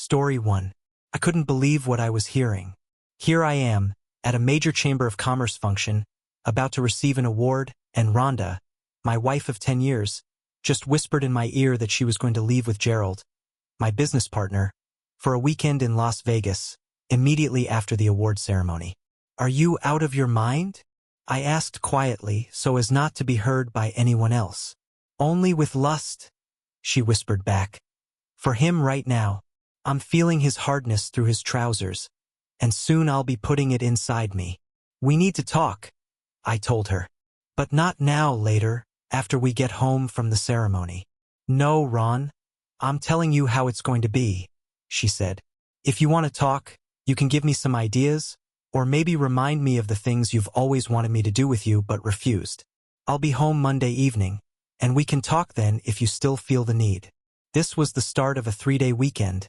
Story 1. I couldn't believe what I was hearing. Here I am, at a major Chamber of Commerce function, about to receive an award, and Rhonda, my wife of 10 years, just whispered in my ear that she was going to leave with Gerald, my business partner, for a weekend in Las Vegas, immediately after the award ceremony. Are you out of your mind? I asked quietly so as not to be heard by anyone else. Only with lust, she whispered back. For him right now. I'm feeling his hardness through his trousers, and soon I'll be putting it inside me. We need to talk, I told her. But not now, later, after we get home from the ceremony. No, Ron. I'm telling you how it's going to be, she said. If you want to talk, you can give me some ideas, or maybe remind me of the things you've always wanted me to do with you but refused. I'll be home Monday evening, and we can talk then if you still feel the need. This was the start of a 3-day weekend,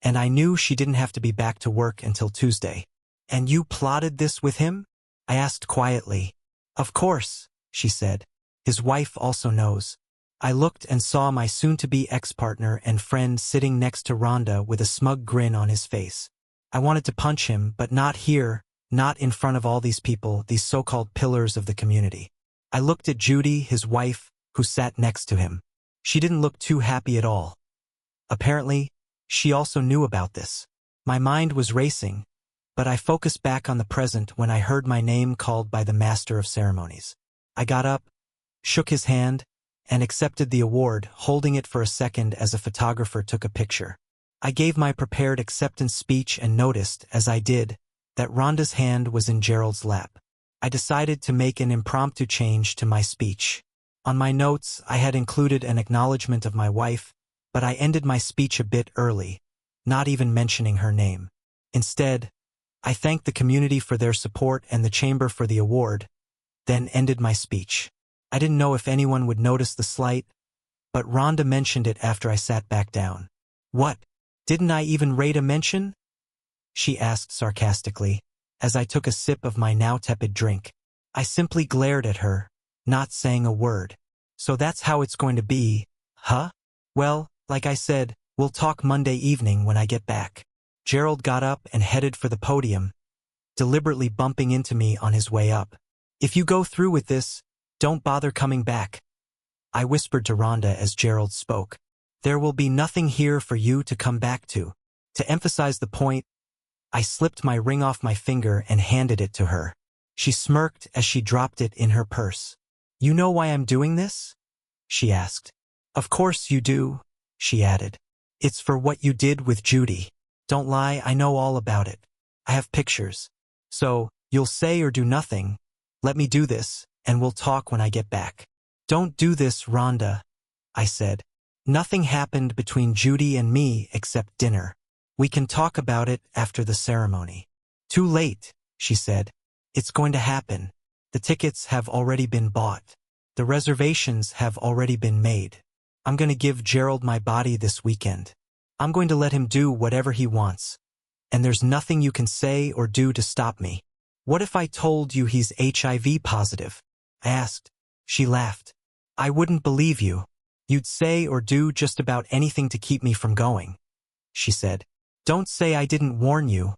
and I knew she didn't have to be back to work until Tuesday. And you plotted this with him? I asked quietly. Of course, she said. His wife also knows. I looked and saw my soon-to-be ex-partner and friend sitting next to Rhonda with a smug grin on his face. I wanted to punch him, but not here, not in front of all these people, these so-called pillars of the community. I looked at Judy, his wife, who sat next to him. She didn't look too happy at all. Apparently, she also knew about this. My mind was racing, but I focused back on the present when I heard my name called by the master of ceremonies. I got up, shook his hand, and accepted the award, holding it for a second as a photographer took a picture. I gave my prepared acceptance speech and noticed, as I did, that Rhonda's hand was in Gerald's lap. I decided to make an impromptu change to my speech. On my notes, I had included an acknowledgement of my wife, but I ended my speech a bit early, not even mentioning her name. Instead, I thanked the community for their support and the chamber for the award, then ended my speech. I didn't know if anyone would notice the slight, but Rhonda mentioned it after I sat back down. What? Didn't I even rate a mention? She asked sarcastically, as I took a sip of my now tepid drink. I simply glared at her, not saying a word. So that's how it's going to be, huh? Well, like I said, we'll talk Monday evening when I get back. Gerald got up and headed for the podium, deliberately bumping into me on his way up. If you go through with this, don't bother coming back, I whispered to Rhonda as Gerald spoke. There will be nothing here for you to come back to. To emphasize the point, I slipped my ring off my finger and handed it to her. She smirked as she dropped it in her purse. You know why I'm doing this? She asked. Of course you do, she added. It's for what you did with Judy. Don't lie, I know all about it. I have pictures. So, you'll say or do nothing. Let me do this, and we'll talk when I get back. Don't do this, Rhonda, I said. Nothing happened between Judy and me except dinner. We can talk about it after the ceremony. Too late, she said. It's going to happen. The tickets have already been bought. The reservations have already been made. I'm going to give Gerald my body this weekend. I'm going to let him do whatever he wants. And there's nothing you can say or do to stop me. What if I told you he's HIV positive? I asked. She laughed. I wouldn't believe you. You'd say or do just about anything to keep me from going, she said. Don't say I didn't warn you,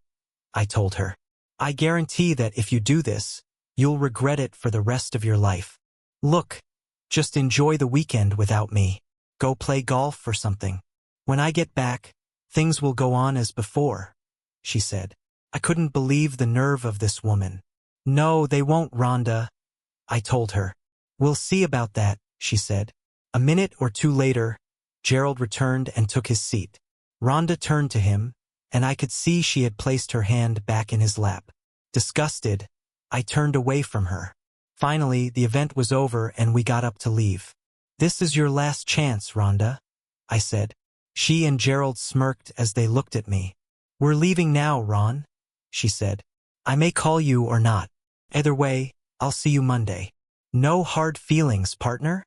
I told her. I guarantee that if you do this, you'll regret it for the rest of your life. Look, just enjoy the weekend without me. Go play golf or something. When I get back, things will go on as before, she said. I couldn't believe the nerve of this woman. No, they won't, Rhonda, I told her. We'll see about that, she said. A minute or two later, Gerald returned and took his seat. Rhonda turned to him, and I could see she had placed her hand back in his lap. Disgusted, I turned away from her. Finally, the event was over and we got up to leave. This is your last chance, Rhonda, I said. She and Gerald smirked as they looked at me. We're leaving now, Ron, she said. I may call you or not. Either way, I'll see you Monday. No hard feelings, partner,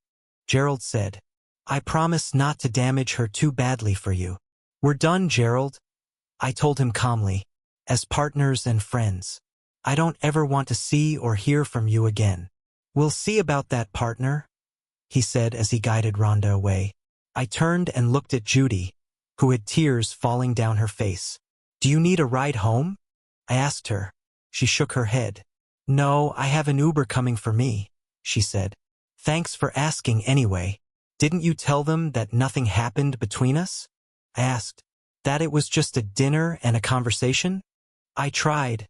Gerald said. I promise not to damage her too badly for you. We're done, Gerald, I told him calmly. As partners and friends. I don't ever want to see or hear from you again. We'll see about that, partner, he said as he guided Rhonda away. I turned and looked at Judy, who had tears falling down her face. "Do you need a ride home?" I asked her. She shook her head. "No, I have an Uber coming for me," she said. "Thanks for asking anyway. Didn't you tell them that nothing happened between us?" I asked. "That it was just a dinner and a conversation?" "I tried,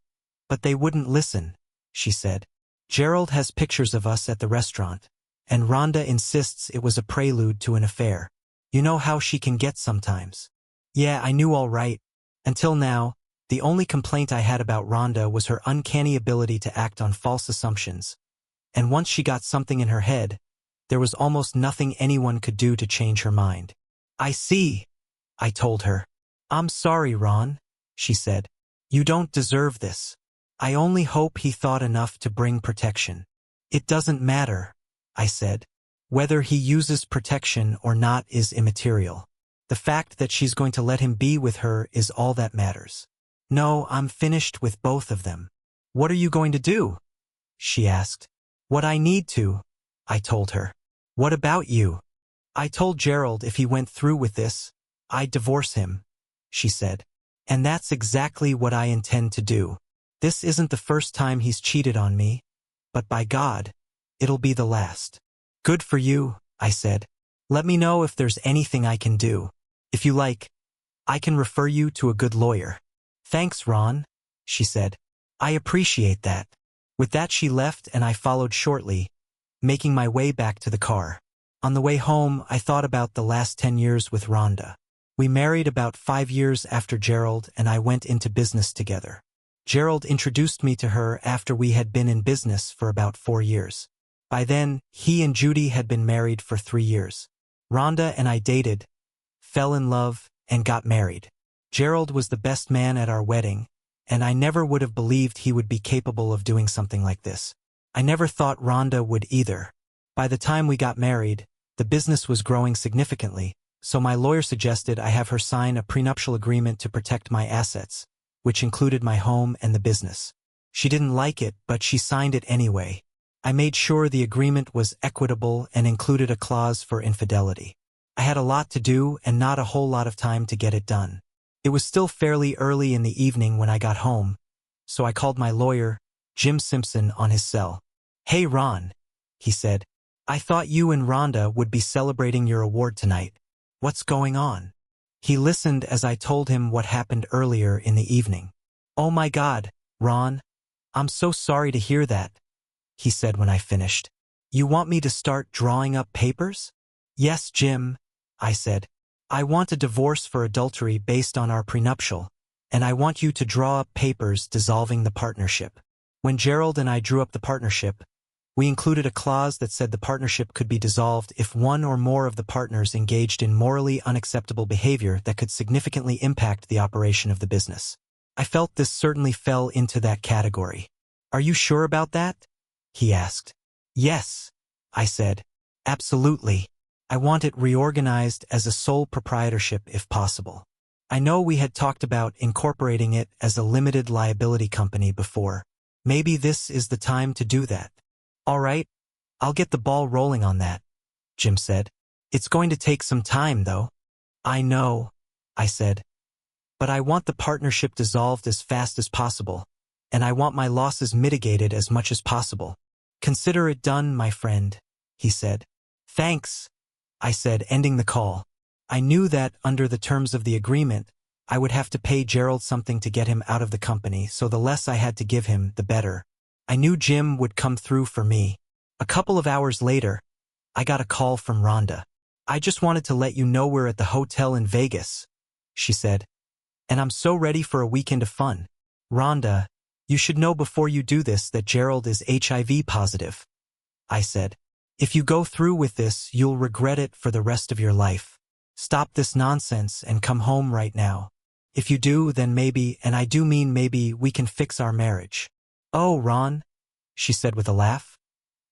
but they wouldn't listen," she said. "Gerald has pictures of us at the restaurant, and Rhonda insists it was a prelude to an affair. You know how she can get sometimes." Yeah, I knew all right. Until now, the only complaint I had about Rhonda was her uncanny ability to act on false assumptions. And once she got something in her head, there was almost nothing anyone could do to change her mind. "I see," I told her. "I'm sorry, Ron," she said. "You don't deserve this. I only hope he thought enough to bring protection." "It doesn't matter," I said. "Whether he uses protection or not is immaterial. The fact that she's going to let him be with her is all that matters." "No, I'm finished with both of them." "What are you going to do?" she asked. "What I need to," I told her. "What about you?" "I told Gerald if he went through with this, I'd divorce him," she said. "And that's exactly what I intend to do. This isn't the first time he's cheated on me, but by God, it'll be the last." "Good for you," I said. "Let me know if there's anything I can do. If you like, I can refer you to a good lawyer." "Thanks, Ron," she said. "I appreciate that." With that she left and I followed shortly, making my way back to the car. On the way home, I thought about the last 10 years with Rhonda. We married about 5 years after Gerald and I went into business together. Gerald introduced me to her after we had been in business for about 4 years. By then, he and Judy had been married for 3 years. Rhonda and I dated, fell in love, and got married. Gerald was the best man at our wedding, and I never would have believed he would be capable of doing something like this. I never thought Rhonda would either. By the time we got married, the business was growing significantly, so my lawyer suggested I have her sign a prenuptial agreement to protect my assets, which included my home and the business. She didn't like it, but she signed it anyway. I made sure the agreement was equitable and included a clause for infidelity. I had a lot to do and not a whole lot of time to get it done. It was still fairly early in the evening when I got home, so I called my lawyer, Jim Simpson, on his cell. "Hey Ron," he said. "I thought you and Rhonda would be celebrating your award tonight. What's going on?" He listened as I told him what happened earlier in the evening. "Oh my God, Ron, I'm so sorry to hear that," he said when I finished. "You want me to start drawing up papers?" "Yes, Jim," I said. "I want a divorce for adultery based on our prenuptial, and I want you to draw up papers dissolving the partnership." When Gerald and I drew up the partnership, we included a clause that said the partnership could be dissolved if one or more of the partners engaged in morally unacceptable behavior that could significantly impact the operation of the business. I felt this certainly fell into that category. "Are you sure about that?" he asked. "Yes," I said. "Absolutely. I want it reorganized as a sole proprietorship if possible. I know we had talked about incorporating it as a limited liability company before. Maybe this is the time to do that." "All right, I'll get the ball rolling on that," Jim said. "It's going to take some time, though." "I know," I said. "But I want the partnership dissolved as fast as possible, and I want my losses mitigated as much as possible." "Consider it done, my friend," he said. "Thanks," I said, ending the call. I knew that, under the terms of the agreement, I would have to pay Gerald something to get him out of the company, so the less I had to give him, the better. I knew Jim would come through for me. A couple of hours later, I got a call from Rhonda. "I just wanted to let you know we're at the hotel in Vegas," she said. "And I'm so ready for a weekend of fun. Rhonda, you should know before you do this that Gerald is HIV positive," I said. "If you go through with this, you'll regret it for the rest of your life. Stop this nonsense and come home right now. If you do, then maybe, and I do mean maybe, we can fix our marriage." "Oh, Ron," she said with a laugh.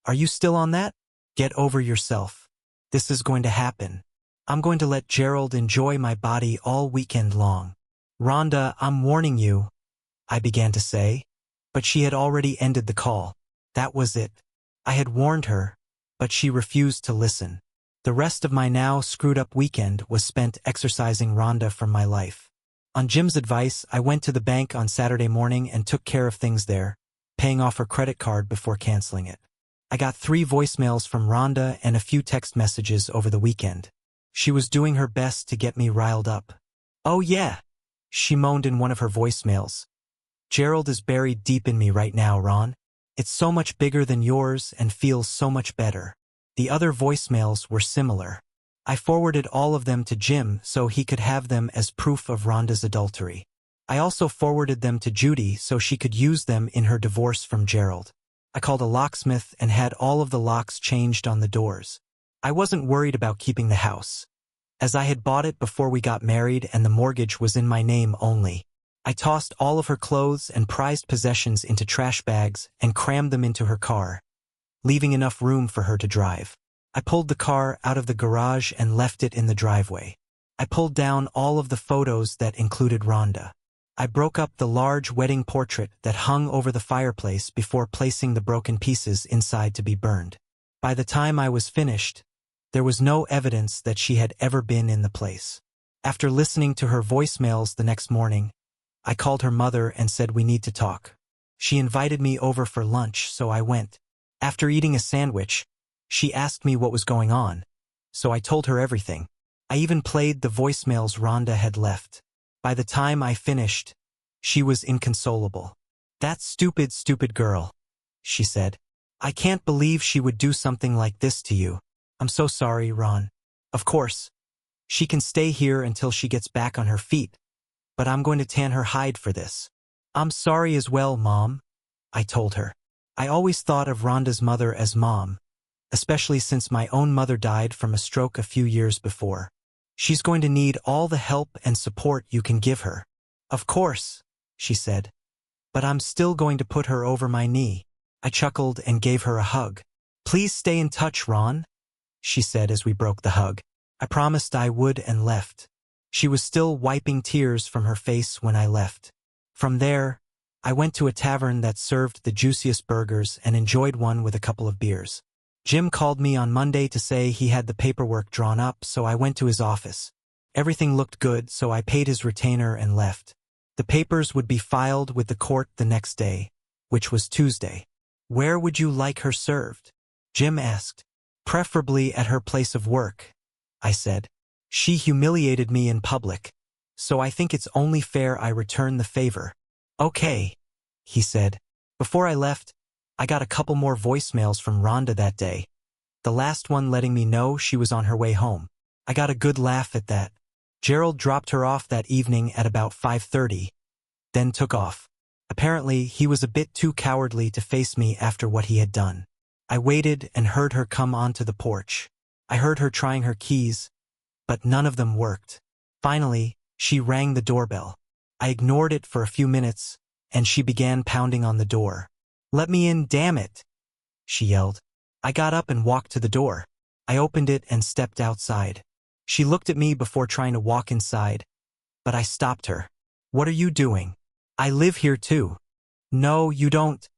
"Are you still on that? Get over yourself. This is going to happen. I'm going to let Gerald enjoy my body all weekend long." "Rhonda, I'm warning you," I began to say, but she had already ended the call. That was it. I had warned her, but she refused to listen. The rest of my now screwed-up weekend was spent exorcising Rhonda from my life. On Jim's advice, I went to the bank on Saturday morning and took care of things there, paying off her credit card before canceling it. I got 3 voicemails from Rhonda and a few text messages over the weekend. She was doing her best to get me riled up. "Oh yeah," she moaned in one of her voicemails. "Gerald is buried deep in me right now, Ron. It's so much bigger than yours and feels so much better." The other voicemails were similar. I forwarded all of them to Jim so he could have them as proof of Rhonda's adultery. I also forwarded them to Judy so she could use them in her divorce from Gerald. I called a locksmith and had all of the locks changed on the doors. I wasn't worried about keeping the house, as I had bought it before we got married and the mortgage was in my name only. I tossed all of her clothes and prized possessions into trash bags and crammed them into her car, leaving enough room for her to drive. I pulled the car out of the garage and left it in the driveway. I pulled down all of the photos that included Rhonda. I broke up the large wedding portrait that hung over the fireplace before placing the broken pieces inside to be burned. By the time I was finished, there was no evidence that she had ever been in the place. After listening to her voicemails the next morning, I called her mother and said we need to talk. She invited me over for lunch, so I went. After eating a sandwich, she asked me what was going on, so I told her everything. I even played the voicemails Rhonda had left. By the time I finished, she was inconsolable. "That stupid girl," she said. "I can't believe she would do something like this to you. I'm so sorry, Ron. Of course, she can stay here until she gets back on her feet, but I'm going to tan her hide for this." "I'm sorry as well, Mom," I told her. I always thought of Rhonda's mother as Mom, especially since my own mother died from a stroke a few years before. "She's going to need all the help and support you can give her." "Of course," she said, "but I'm still going to put her over my knee." I chuckled and gave her a hug. "Please stay in touch, Ron," she said as we broke the hug. I promised I would and left. She was still wiping tears from her face when I left. From there, I went to a tavern that served the juiciest burgers and enjoyed one with a couple of beers. Jim called me on Monday to say he had the paperwork drawn up, so I went to his office. Everything looked good, so I paid his retainer and left. The papers would be filed with the court the next day, which was Tuesday. "Where would you like her served?" Jim asked. "Preferably at her place of work," I said. "She humiliated me in public, so I think it's only fair I return the favor." "Okay," he said. Before I left, I got a couple more voicemails from Rhonda that day, the last one letting me know she was on her way home. I got a good laugh at that. Gerald dropped her off that evening at about 5:30, then took off. Apparently, he was a bit too cowardly to face me after what he had done. I waited and heard her come onto the porch. I heard her trying her keys, but none of them worked. Finally, she rang the doorbell. I ignored it for a few minutes, and she began pounding on the door. "Let me in, damn it," she yelled. I got up and walked to the door. I opened it and stepped outside. She looked at me before trying to walk inside, but I stopped her. "What are you doing? I live here too." "No, you don't,"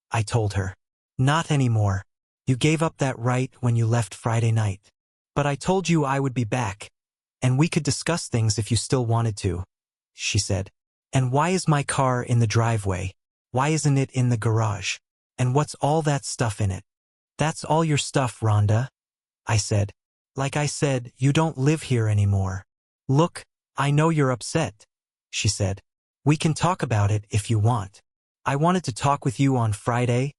I told her. "Not anymore. You gave up that right when you left Friday night. But I told you I would be back, and we could discuss things if you still wanted to," she said. "And why is my car in the driveway? Why isn't it in the garage? And what's all that stuff in it?" "That's all your stuff, Rhonda," I said. "Like I said, you don't live here anymore." "Look, I know you're upset," she said. "We can talk about it if you want. I wanted to talk with you on Friday,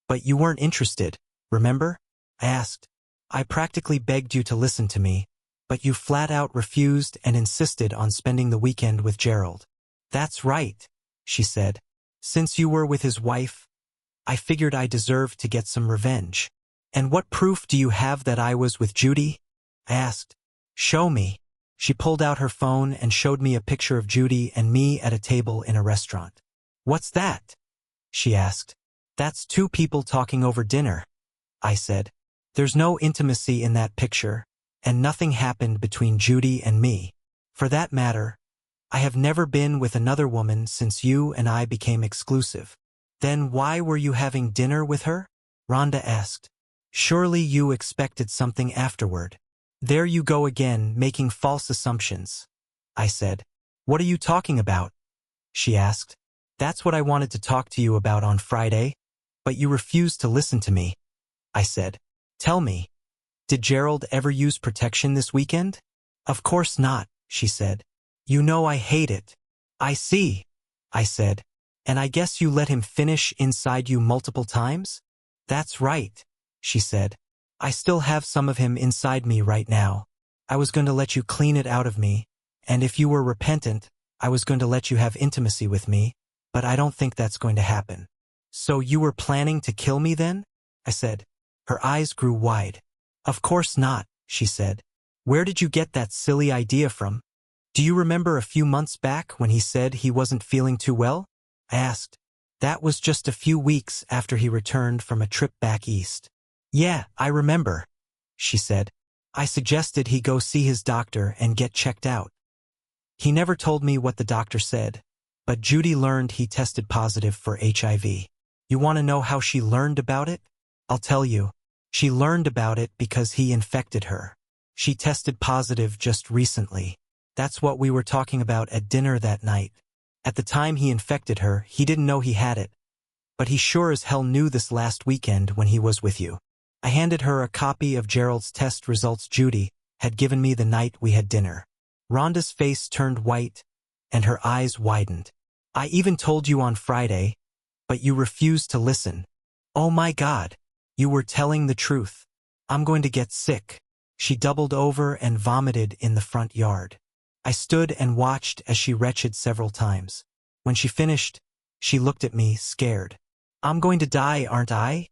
but you weren't interested, remember?" I asked. "I practically begged you to listen to me, but you flat out refused and insisted on spending the weekend with Gerald." "That's right," she said. "Since you were with his wife, I figured I deserved to get some revenge." "And what proof do you have that I was with Judy?" I asked. "Show me." She pulled out her phone and showed me a picture of Judy and me at a table in a restaurant. "What's that?" she asked. "That's 2 people talking over dinner," I said. "There's no intimacy in that picture, and nothing happened between Judy and me. For that matter, I have never been with another woman since you and I became exclusive." "Then why were you having dinner with her?" Rhonda asked. "Surely you expected something afterward." There you go again, making false assumptions, I said. What are you talking about? She asked. That's what I wanted to talk to you about on Friday, but you refused to listen to me, I said. Tell me, did Gerald ever use protection this weekend? Of course not, she said. You know I hate it. I see, I said. And I guess you let him finish inside you multiple times? That's right, she said. I still have some of him inside me right now. I was going to let you clean it out of me, and if you were repentant, I was going to let you have intimacy with me, but I don't think that's going to happen. So you were planning to kill me then? I said. Her eyes grew wide. Of course not, she said. Where did you get that silly idea from? Do you remember a few months back when he said he wasn't feeling too well? I asked. That was just a few weeks after he returned from a trip back east. Yeah, I remember, she said. I suggested he go see his doctor and get checked out. He never told me what the doctor said, but Judy learned he tested positive for HIV. You want to know how she learned about it? I'll tell you. She learned about it because he infected her. She tested positive just recently. That's what we were talking about at dinner that night. At the time he infected her, he didn't know he had it. But he sure as hell knew this last weekend when he was with you. I handed her a copy of Gerald's test results Judy had given me the night we had dinner. Rhonda's face turned white, and her eyes widened. I even told you on Friday, but you refused to listen. Oh my God, you were telling the truth. I'm going to get sick. She doubled over and vomited in the front yard. I stood and watched as she retched several times. When she finished, she looked at me, scared. I'm going to die, aren't I?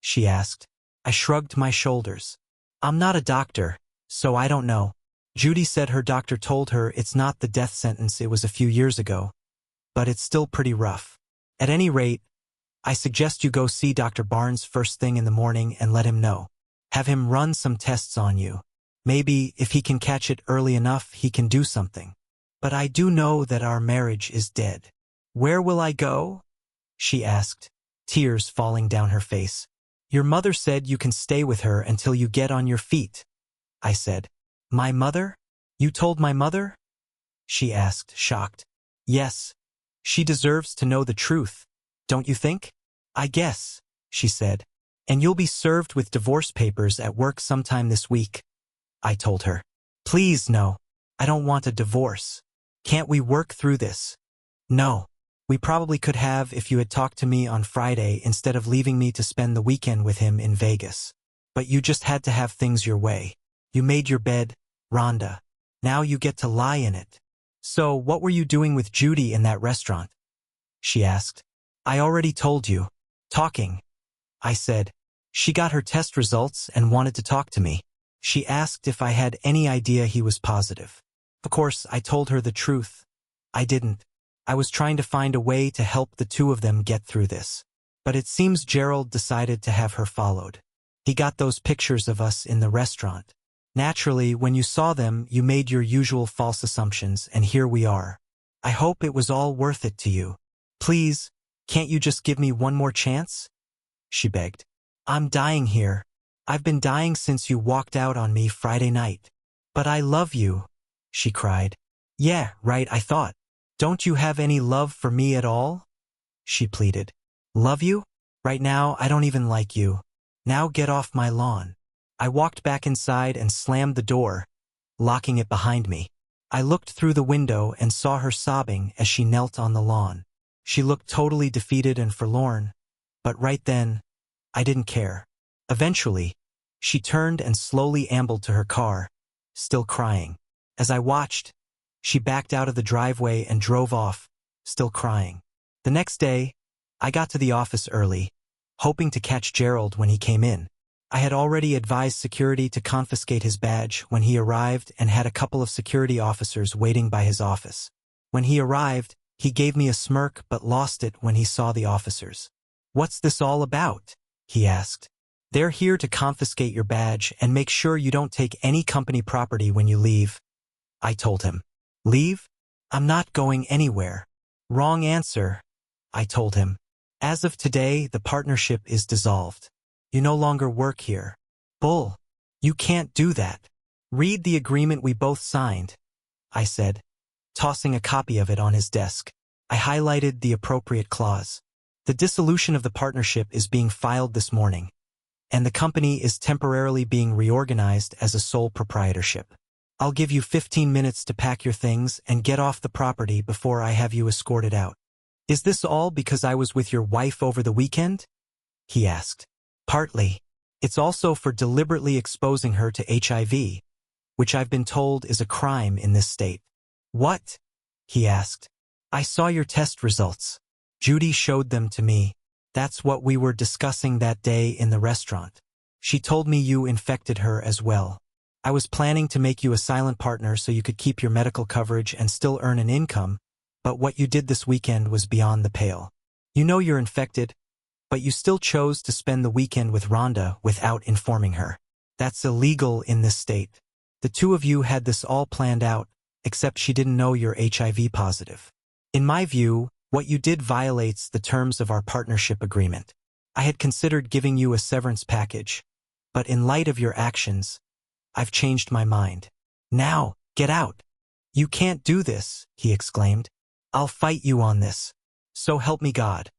She asked. I shrugged my shoulders. I'm not a doctor, so I don't know. Judy said her doctor told her it's not the death sentence it was a few years ago, but it's still pretty rough. At any rate, I suggest you go see Dr. Barnes first thing in the morning and let him know. Have him run some tests on you. Maybe, if he can catch it early enough, he can do something. But I do know that our marriage is dead. Where will I go? She asked, tears falling down her face. Your mother said you can stay with her until you get on your feet, I said. My mother? You told my mother? She asked, shocked. Yes. She deserves to know the truth, don't you think? I guess, she said. And you'll be served with divorce papers at work sometime this week, I told her. Please no, I don't want a divorce. Can't we work through this? No. We probably could have if you had talked to me on Friday instead of leaving me to spend the weekend with him in Vegas. But you just had to have things your way. You made your bed, Rhonda. Now you get to lie in it. So what were you doing with Judy in that restaurant? She asked. I already told you. Talking. I said. She got her test results and wanted to talk to me. She asked if I had any idea he was positive. Of course, I told her the truth. I didn't. I was trying to find a way to help the two of them get through this. But it seems Gerald decided to have her followed. He got those pictures of us in the restaurant. Naturally, when you saw them, you made your usual false assumptions, and here we are. I hope it was all worth it to you. Please, can't you just give me one more chance? She begged. I'm dying here. I've been dying since you walked out on me Friday night. But I love you, she cried. Yeah, right, I thought. Don't you have any love for me at all? She pleaded. Love you? Right now, I don't even like you. Now get off my lawn. I walked back inside and slammed the door, locking it behind me. I looked through the window and saw her sobbing as she knelt on the lawn. She looked totally defeated and forlorn, but right then, I didn't care. Eventually, she turned and slowly ambled to her car, still crying. As I watched, she backed out of the driveway and drove off, still crying. The next day, I got to the office early, hoping to catch Gerald when he came in. I had already advised security to confiscate his badge when he arrived and had a couple of security officers waiting by his office. When he arrived, he gave me a smirk but lost it when he saw the officers. What's this all about? He asked. They're here to confiscate your badge and make sure you don't take any company property when you leave. I told him. Leave? I'm not going anywhere. Wrong answer, I told him. As of today, the partnership is dissolved. You no longer work here. Bull. You can't do that. Read the agreement we both signed, I said, tossing a copy of it on his desk. I highlighted the appropriate clause. The dissolution of the partnership is being filed this morning, and the company is temporarily being reorganized as a sole proprietorship. I'll give you 15 minutes to pack your things and get off the property before I have you escorted out. Is this all because I was with your wife over the weekend? He asked. Partly. It's also for deliberately exposing her to HIV, which I've been told is a crime in this state. What? He asked. I saw your test results. Judy showed them to me. That's what we were discussing that day in the restaurant. She told me you infected her as well. I was planning to make you a silent partner so you could keep your medical coverage and still earn an income, but what you did this weekend was beyond the pale. You know you're infected, but you still chose to spend the weekend with Rhonda without informing her. That's illegal in this state. The two of you had this all planned out, except she didn't know you're HIV positive. In my view, what you did violates the terms of our partnership agreement. I had considered giving you a severance package, but in light of your actions, I've changed my mind. Now, get out. You can't do this, he exclaimed. I'll fight you on this. So help me God.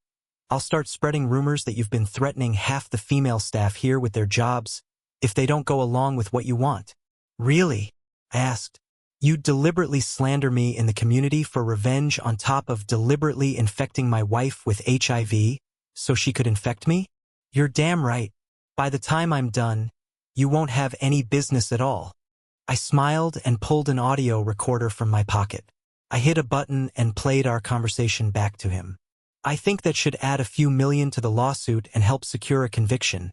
I'll start spreading rumors that you've been threatening half the female staff here with their jobs if they don't go along with what you want. Really? I asked. You'd deliberately slander me in the community for revenge on top of deliberately infecting my wife with HIV so she could infect me? You're damn right. By the time I'm done, you won't have any business at all. I smiled and pulled an audio recorder from my pocket. I hit a button and played our conversation back to him. I think that should add a few million to the lawsuit and help secure a conviction.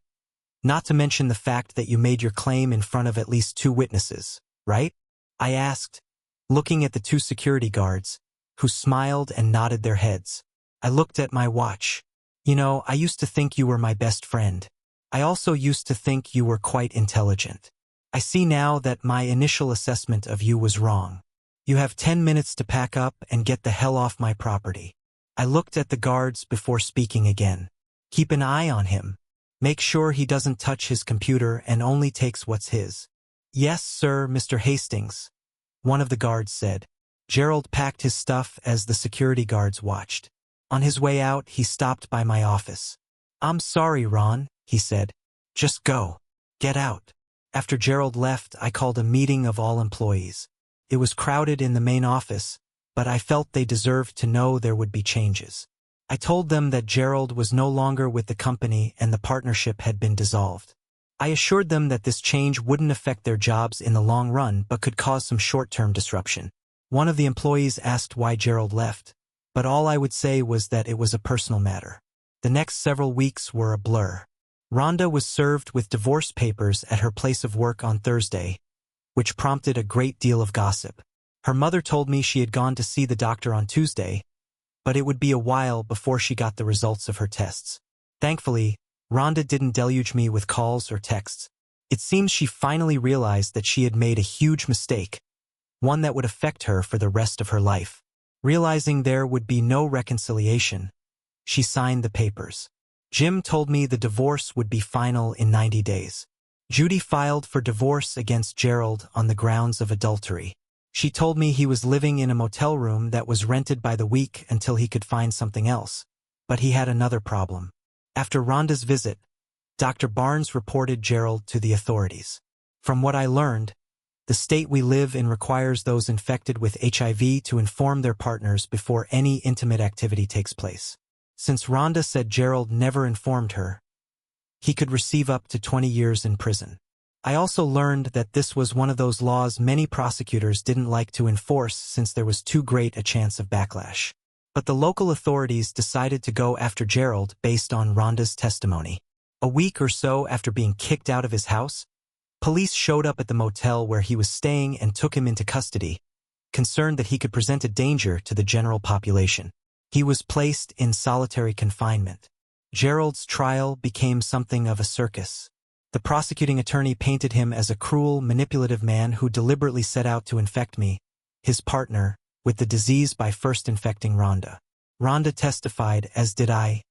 Not to mention the fact that you made your claim in front of at least 2 witnesses, right? I asked, looking at the 2 security guards, who smiled and nodded their heads. I looked at my watch. You know, I used to think you were my best friend. I also used to think you were quite intelligent. I see now that my initial assessment of you was wrong. You have 10 minutes to pack up and get the hell off my property. I looked at the guards before speaking again. Keep an eye on him. Make sure he doesn't touch his computer and only takes what's his. Yes, sir, Mr. Hastings, one of the guards said. Gerald packed his stuff as the security guards watched. On his way out, he stopped by my office. I'm sorry, Ron, he said. Just go. Get out. After Gerald left, I called a meeting of all employees. It was crowded in the main office, but I felt they deserved to know there would be changes. I told them that Gerald was no longer with the company and the partnership had been dissolved. I assured them that this change wouldn't affect their jobs in the long run but could cause some short-term disruption. One of the employees asked why Gerald left, but all I would say was that it was a personal matter. The next several weeks were a blur. Rhonda was served with divorce papers at her place of work on Thursday, which prompted a great deal of gossip. Her mother told me she had gone to see the doctor on Tuesday, but it would be a while before she got the results of her tests. Thankfully, Rhonda didn't deluge me with calls or texts. It seems she finally realized that she had made a huge mistake, one that would affect her for the rest of her life. Realizing there would be no reconciliation, she signed the papers. Jim told me the divorce would be final in 90 days. Judy filed for divorce against Gerald on the grounds of adultery. She told me he was living in a motel room that was rented by the week until he could find something else. But he had another problem. After Rhonda's visit, Dr. Barnes reported Gerald to the authorities. From what I learned, the state we live in requires those infected with HIV to inform their partners before any intimate activity takes place. Since Rhonda said Gerald never informed her, he could receive up to 20 years in prison. I also learned that this was one of those laws many prosecutors didn't like to enforce since there was too great a chance of backlash. But the local authorities decided to go after Gerald based on Rhonda's testimony. A week or so after being kicked out of his house, police showed up at the motel where he was staying and took him into custody, concerned that he could present a danger to the general population. He was placed in solitary confinement. Gerald's trial became something of a circus. The prosecuting attorney painted him as a cruel, manipulative man who deliberately set out to infect me, his partner, with the disease by first infecting Rhonda. Rhonda testified, as did I.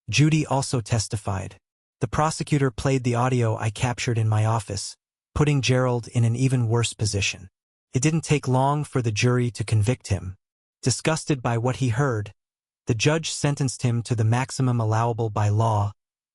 Judy also testified. The prosecutor played the audio I captured in my office, putting Gerald in an even worse position. It didn't take long for the jury to convict him. Disgusted by what he heard, the judge sentenced him to the maximum allowable by law,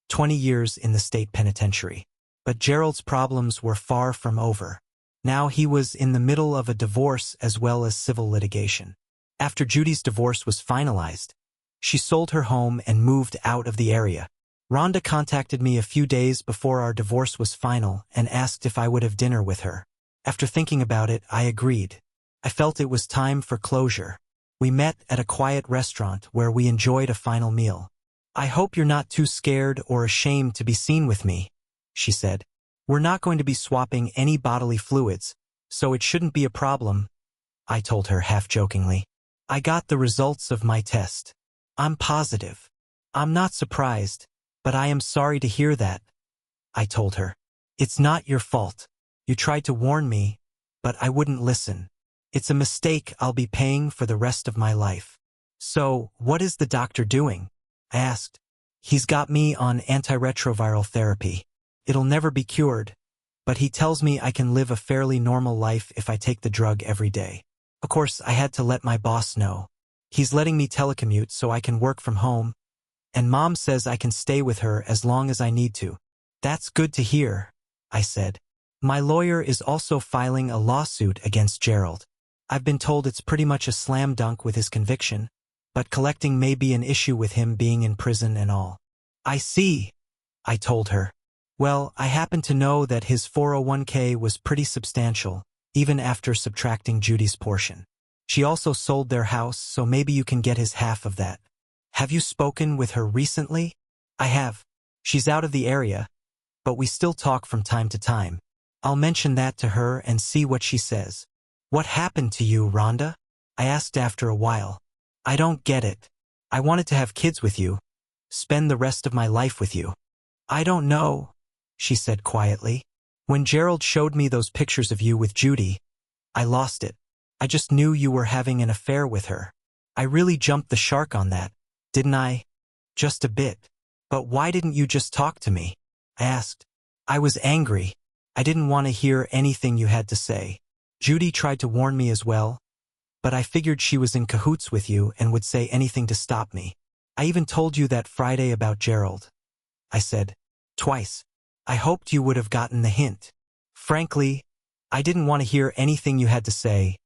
20 years in the state penitentiary. But Gerald's problems were far from over. Now he was in the middle of a divorce as well as civil litigation. After Judy's divorce was finalized, she sold her home and moved out of the area. Rhonda contacted me a few days before our divorce was final and asked if I would have dinner with her. After thinking about it, I agreed. I felt it was time for closure. We met at a quiet restaurant where we enjoyed a final meal. "I hope you're not too scared or ashamed to be seen with me," she said. "We're not going to be swapping any bodily fluids, so it shouldn't be a problem," I told her half-jokingly. "I got the results of my test. I'm positive. I'm not surprised, but I am sorry to hear that," I told her. "It's not your fault. You tried to warn me, but I wouldn't listen. It's a mistake I'll be paying for the rest of my life." "So, what is the doctor doing?" I asked. "He's got me on antiretroviral therapy. It'll never be cured, but he tells me I can live a fairly normal life if I take the drug every day." Of course, I had to let my boss know. He's letting me telecommute so I can work from home, and Mom says I can stay with her as long as I need to. "That's good to hear," I said. "My lawyer is also filing a lawsuit against Gerald. I've been told it's pretty much a slam dunk with his conviction, but collecting may be an issue with him being in prison and all." "I see," I told her. "Well, I happen to know that his 401k was pretty substantial, even after subtracting Judy's portion. She also sold their house, so maybe you can get his half of that." "Have you spoken with her recently?" "I have. She's out of the area, but we still talk from time to time. I'll mention that to her and see what she says." "What happened to you, Rhonda?" I asked after a while. "I don't get it. I wanted to have kids with you, spend the rest of my life with you." "I don't know," she said quietly. "When Gerald showed me those pictures of you with Judy, I lost it. I just knew you were having an affair with her. I really jumped the shark on that, didn't I?" "Just a bit. But why didn't you just talk to me?" I asked. "I was angry. I didn't want to hear anything you had to say. Judy tried to warn me as well, but I figured she was in cahoots with you and would say anything to stop me. I even told you that Friday about Gerald," I said. "Twice. I hoped you would have gotten the hint. Frankly, I didn't want to hear anything you had to say,"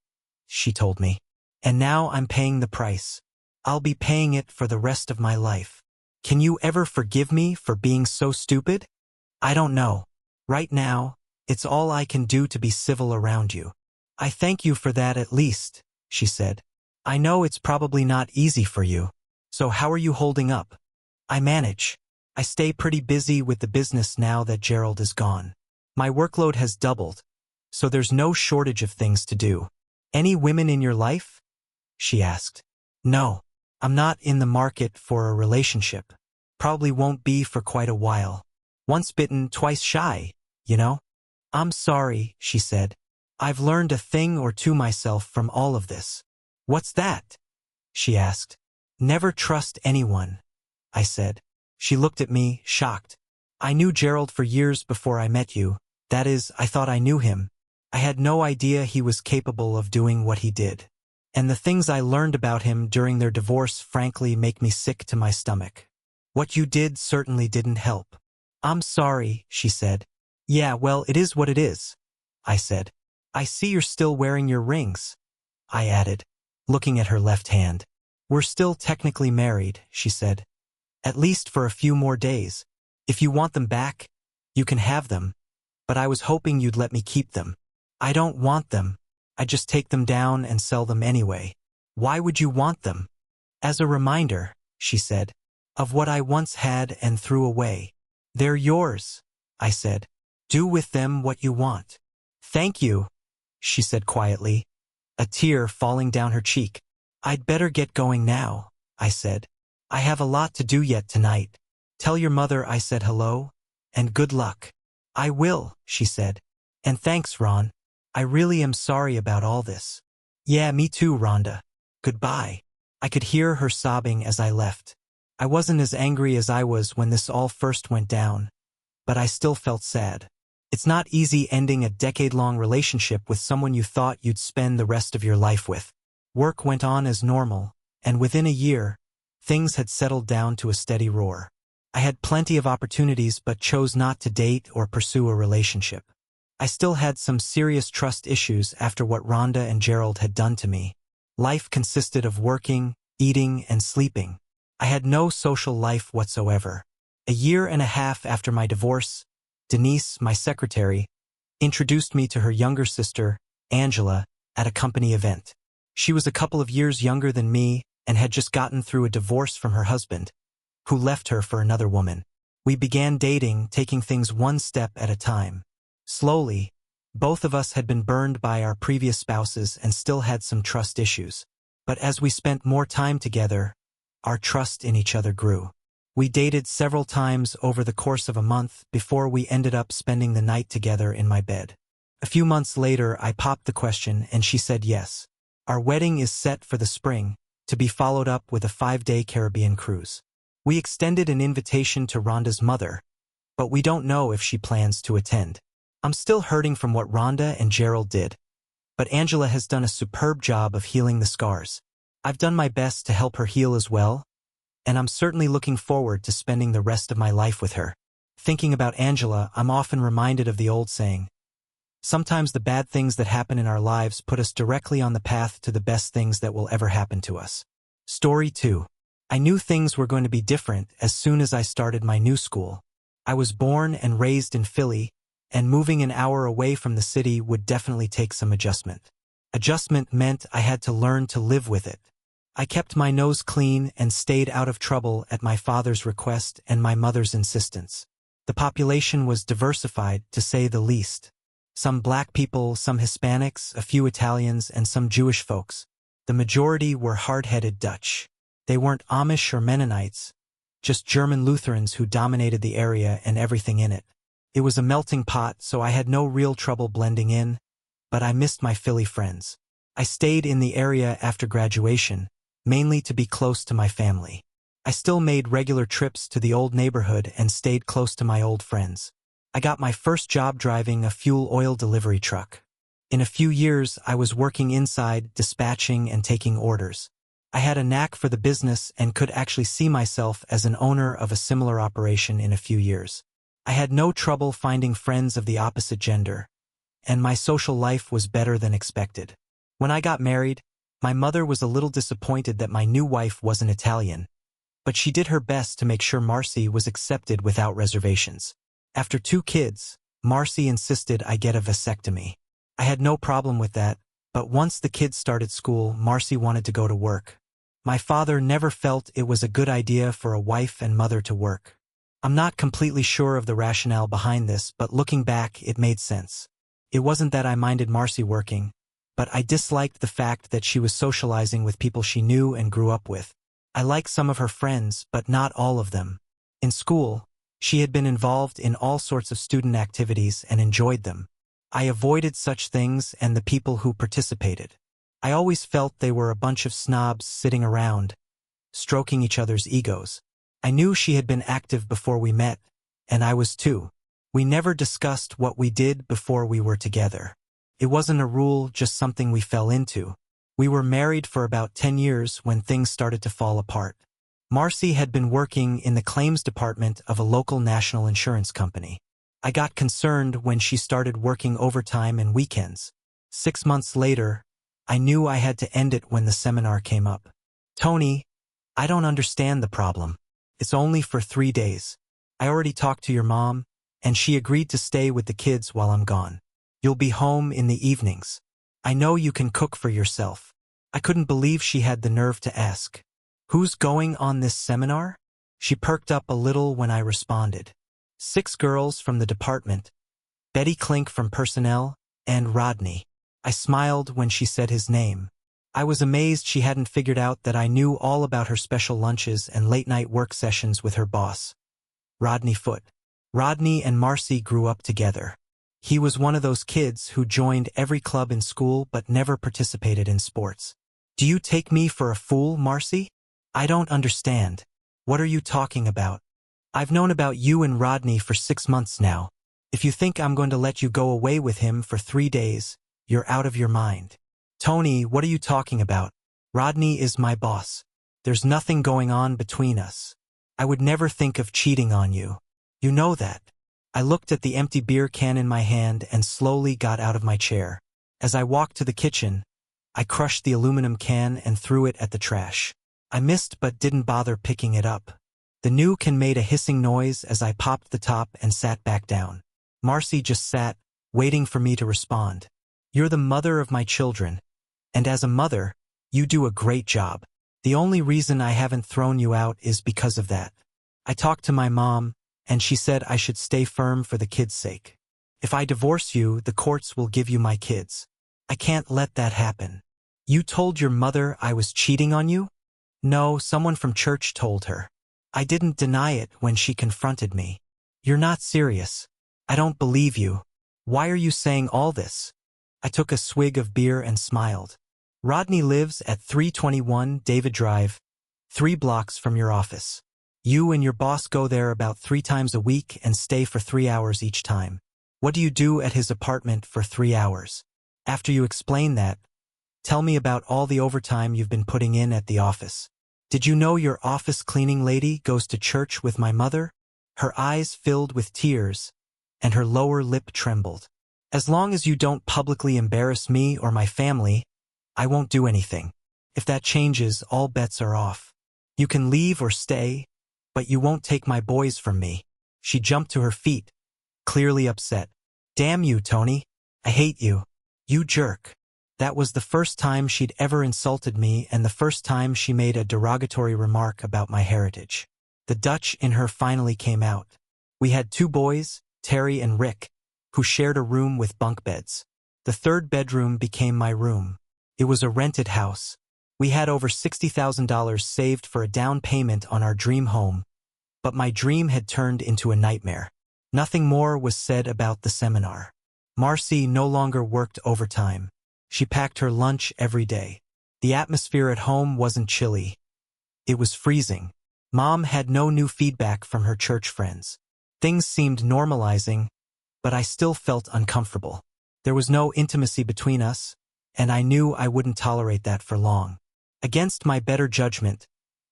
she told me. "And now I'm paying the price. I'll be paying it for the rest of my life. Can you ever forgive me for being so stupid?" "I don't know. Right now, it's all I can do to be civil around you." "I thank you for that at least," she said. "I know it's probably not easy for you. So how are you holding up?" "I manage. I stay pretty busy with the business now that Gerald is gone. My workload has doubled, so there's no shortage of things to do." "Any women in your life?" she asked. "No. I'm not in the market for a relationship. Probably won't be for quite a while. Once bitten, twice shy, you know?" "I'm sorry," she said. "I've learned a thing or two myself from all of this." "What's that?" she asked. "Never trust anyone," I said. She looked at me, shocked. "I knew Gerald for years before I met you. That is, I thought I knew him. I had no idea he was capable of doing what he did. And the things I learned about him during their divorce frankly make me sick to my stomach. What you did certainly didn't help." "I'm sorry," she said. "Yeah, well, it is what it is," I said. "I see you're still wearing your rings," I added, looking at her left hand. "We're still technically married," she said. "At least for a few more days. If you want them back, you can have them, but I was hoping you'd let me keep them." "I don't want them. I just take them down and sell them anyway." "Why would you want them?" "As a reminder," she said, "of what I once had and threw away." "They're yours," I said. "Do with them what you want." "Thank you," she said quietly, a tear falling down her cheek. "I'd better get going now," I said. "I have a lot to do yet tonight. Tell your mother I said hello, and good luck." "I will," she said. "And thanks, Ron. I really am sorry about all this." "Yeah, me too, Rhonda. Goodbye." I could hear her sobbing as I left. I wasn't as angry as I was when this all first went down, but I still felt sad. It's not easy ending a decade-long relationship with someone you thought you'd spend the rest of your life with. Work went on as normal, and within a year, things had settled down to a steady roar. I had plenty of opportunities but chose not to date or pursue a relationship. I still had some serious trust issues after what Rhonda and Gerald had done to me. Life consisted of working, eating, and sleeping. I had no social life whatsoever. A year and a half after my divorce, Denise, my secretary, introduced me to her younger sister, Angela, at a company event. She was a couple of years younger than me and had just gotten through a divorce from her husband, who left her for another woman. We began dating, taking things one step at a time. Slowly, both of us had been burned by our previous spouses and still had some trust issues. But as we spent more time together, our trust in each other grew. We dated several times over the course of a month before we ended up spending the night together in my bed. A few months later, I popped the question and she said yes. Our wedding is set for the spring, to be followed up with a 5-day Caribbean cruise. We extended an invitation to Rhonda's mother, but we don't know if she plans to attend. I'm still hurting from what Rhonda and Gerald did, but Angela has done a superb job of healing the scars. I've done my best to help her heal as well, and I'm certainly looking forward to spending the rest of my life with her. Thinking about Angela, I'm often reminded of the old saying, sometimes the bad things that happen in our lives put us directly on the path to the best things that will ever happen to us. Story 2. I knew things were going to be different as soon as I started my new school. I was born and raised in Philly, and moving an hour away from the city would definitely take some adjustment. Adjustment meant I had to learn to live with it. I kept my nose clean and stayed out of trouble at my father's request and my mother's insistence. The population was diversified, to say the least. Some black people, some Hispanics, a few Italians, and some Jewish folks. The majority were hard-headed Dutch. They weren't Amish or Mennonites, just German Lutherans who dominated the area and everything in it. It was a melting pot, so I had no real trouble blending in, but I missed my Philly friends. I stayed in the area after graduation, mainly to be close to my family. I still made regular trips to the old neighborhood and stayed close to my old friends. I got my first job driving a fuel oil delivery truck. In a few years, I was working inside, dispatching and taking orders. I had a knack for the business and could actually see myself as an owner of a similar operation in a few years. I had no trouble finding friends of the opposite gender, and my social life was better than expected. When I got married, my mother was a little disappointed that my new wife wasn't Italian, but she did her best to make sure Marcy was accepted without reservations. After 2 kids, Marcy insisted I get a vasectomy. I had no problem with that, but once the kids started school, Marcy wanted to go to work. My father never felt it was a good idea for a wife and mother to work. I'm not completely sure of the rationale behind this, but looking back, it made sense. It wasn't that I minded Marcy working, but I disliked the fact that she was socializing with people she knew and grew up with. I liked some of her friends, but not all of them. In school, she had been involved in all sorts of student activities and enjoyed them. I avoided such things and the people who participated. I always felt they were a bunch of snobs sitting around, stroking each other's egos. I knew she had been active before we met, and I was too. We never discussed what we did before we were together. It wasn't a rule, just something we fell into. We were married for about 10 years when things started to fall apart. Marcy had been working in the claims department of a local national insurance company. I got concerned when she started working overtime and weekends. 6 months later, I knew I had to end it when the seminar came up. Tony, I don't understand the problem. It's only for 3 days. I already talked to your mom, and she agreed to stay with the kids while I'm gone. You'll be home in the evenings. I know you can cook for yourself. I couldn't believe she had the nerve to ask. Who's going on this seminar? She perked up a little when I responded. 6 girls from the department, Betty Klink from personnel, and Rodney. I smiled when she said his name. I was amazed she hadn't figured out that I knew all about her special lunches and late-night work sessions with her boss, Rodney Foote. Rodney and Marcy grew up together. He was one of those kids who joined every club in school but never participated in sports. Do you take me for a fool, Marcy? I don't understand. What are you talking about? I've known about you and Rodney for 6 months now. If you think I'm going to let you go away with him for 3 days, you're out of your mind. Tony, what are you talking about? Rodney is my boss. There's nothing going on between us. I would never think of cheating on you. You know that. I looked at the empty beer can in my hand and slowly got out of my chair. As I walked to the kitchen, I crushed the aluminum can and threw it at the trash. I missed but didn't bother picking it up. The new can made a hissing noise as I popped the top and sat back down. Marcy just sat, waiting for me to respond. You're the mother of my children, and as a mother, you do a great job. The only reason I haven't thrown you out is because of that. I talked to my mom, and she said I should stay firm for the kids' sake. If I divorce you, the courts will give you my kids. I can't let that happen. You told your mother I was cheating on you? No, someone from church told her. I didn't deny it when she confronted me. You're not serious. I don't believe you. Why are you saying all this? I took a swig of beer and smiled. Rodney lives at 321 David Drive, 3 blocks from your office. You and your boss go there about 3 times a week and stay for 3 hours each time. What do you do at his apartment for 3 hours? After you explain that, tell me about all the overtime you've been putting in at the office. Did you know your office cleaning lady goes to church with my mother? Her eyes filled with tears, and her lower lip trembled. As long as you don't publicly embarrass me or my family, I won't do anything. If that changes, all bets are off. You can leave or stay, but you won't take my boys from me. She jumped to her feet, clearly upset. Damn you, Tony. I hate you. You jerk. That was the first time she'd ever insulted me and the first time she made a derogatory remark about my heritage. The Dutch in her finally came out. We had 2 boys, Terry and Rick, who shared a room with bunk beds. The 3rd bedroom became my room. It was a rented house. We had over $60,000 saved for a down payment on our dream home, but my dream had turned into a nightmare. Nothing more was said about the seminar. Marcy no longer worked overtime. She packed her lunch every day. The atmosphere at home wasn't chilly. It was freezing. Mom had no new feedback from her church friends. Things seemed normalizing, but I still felt uncomfortable. There was no intimacy between us, and I knew I wouldn't tolerate that for long. Against my better judgment,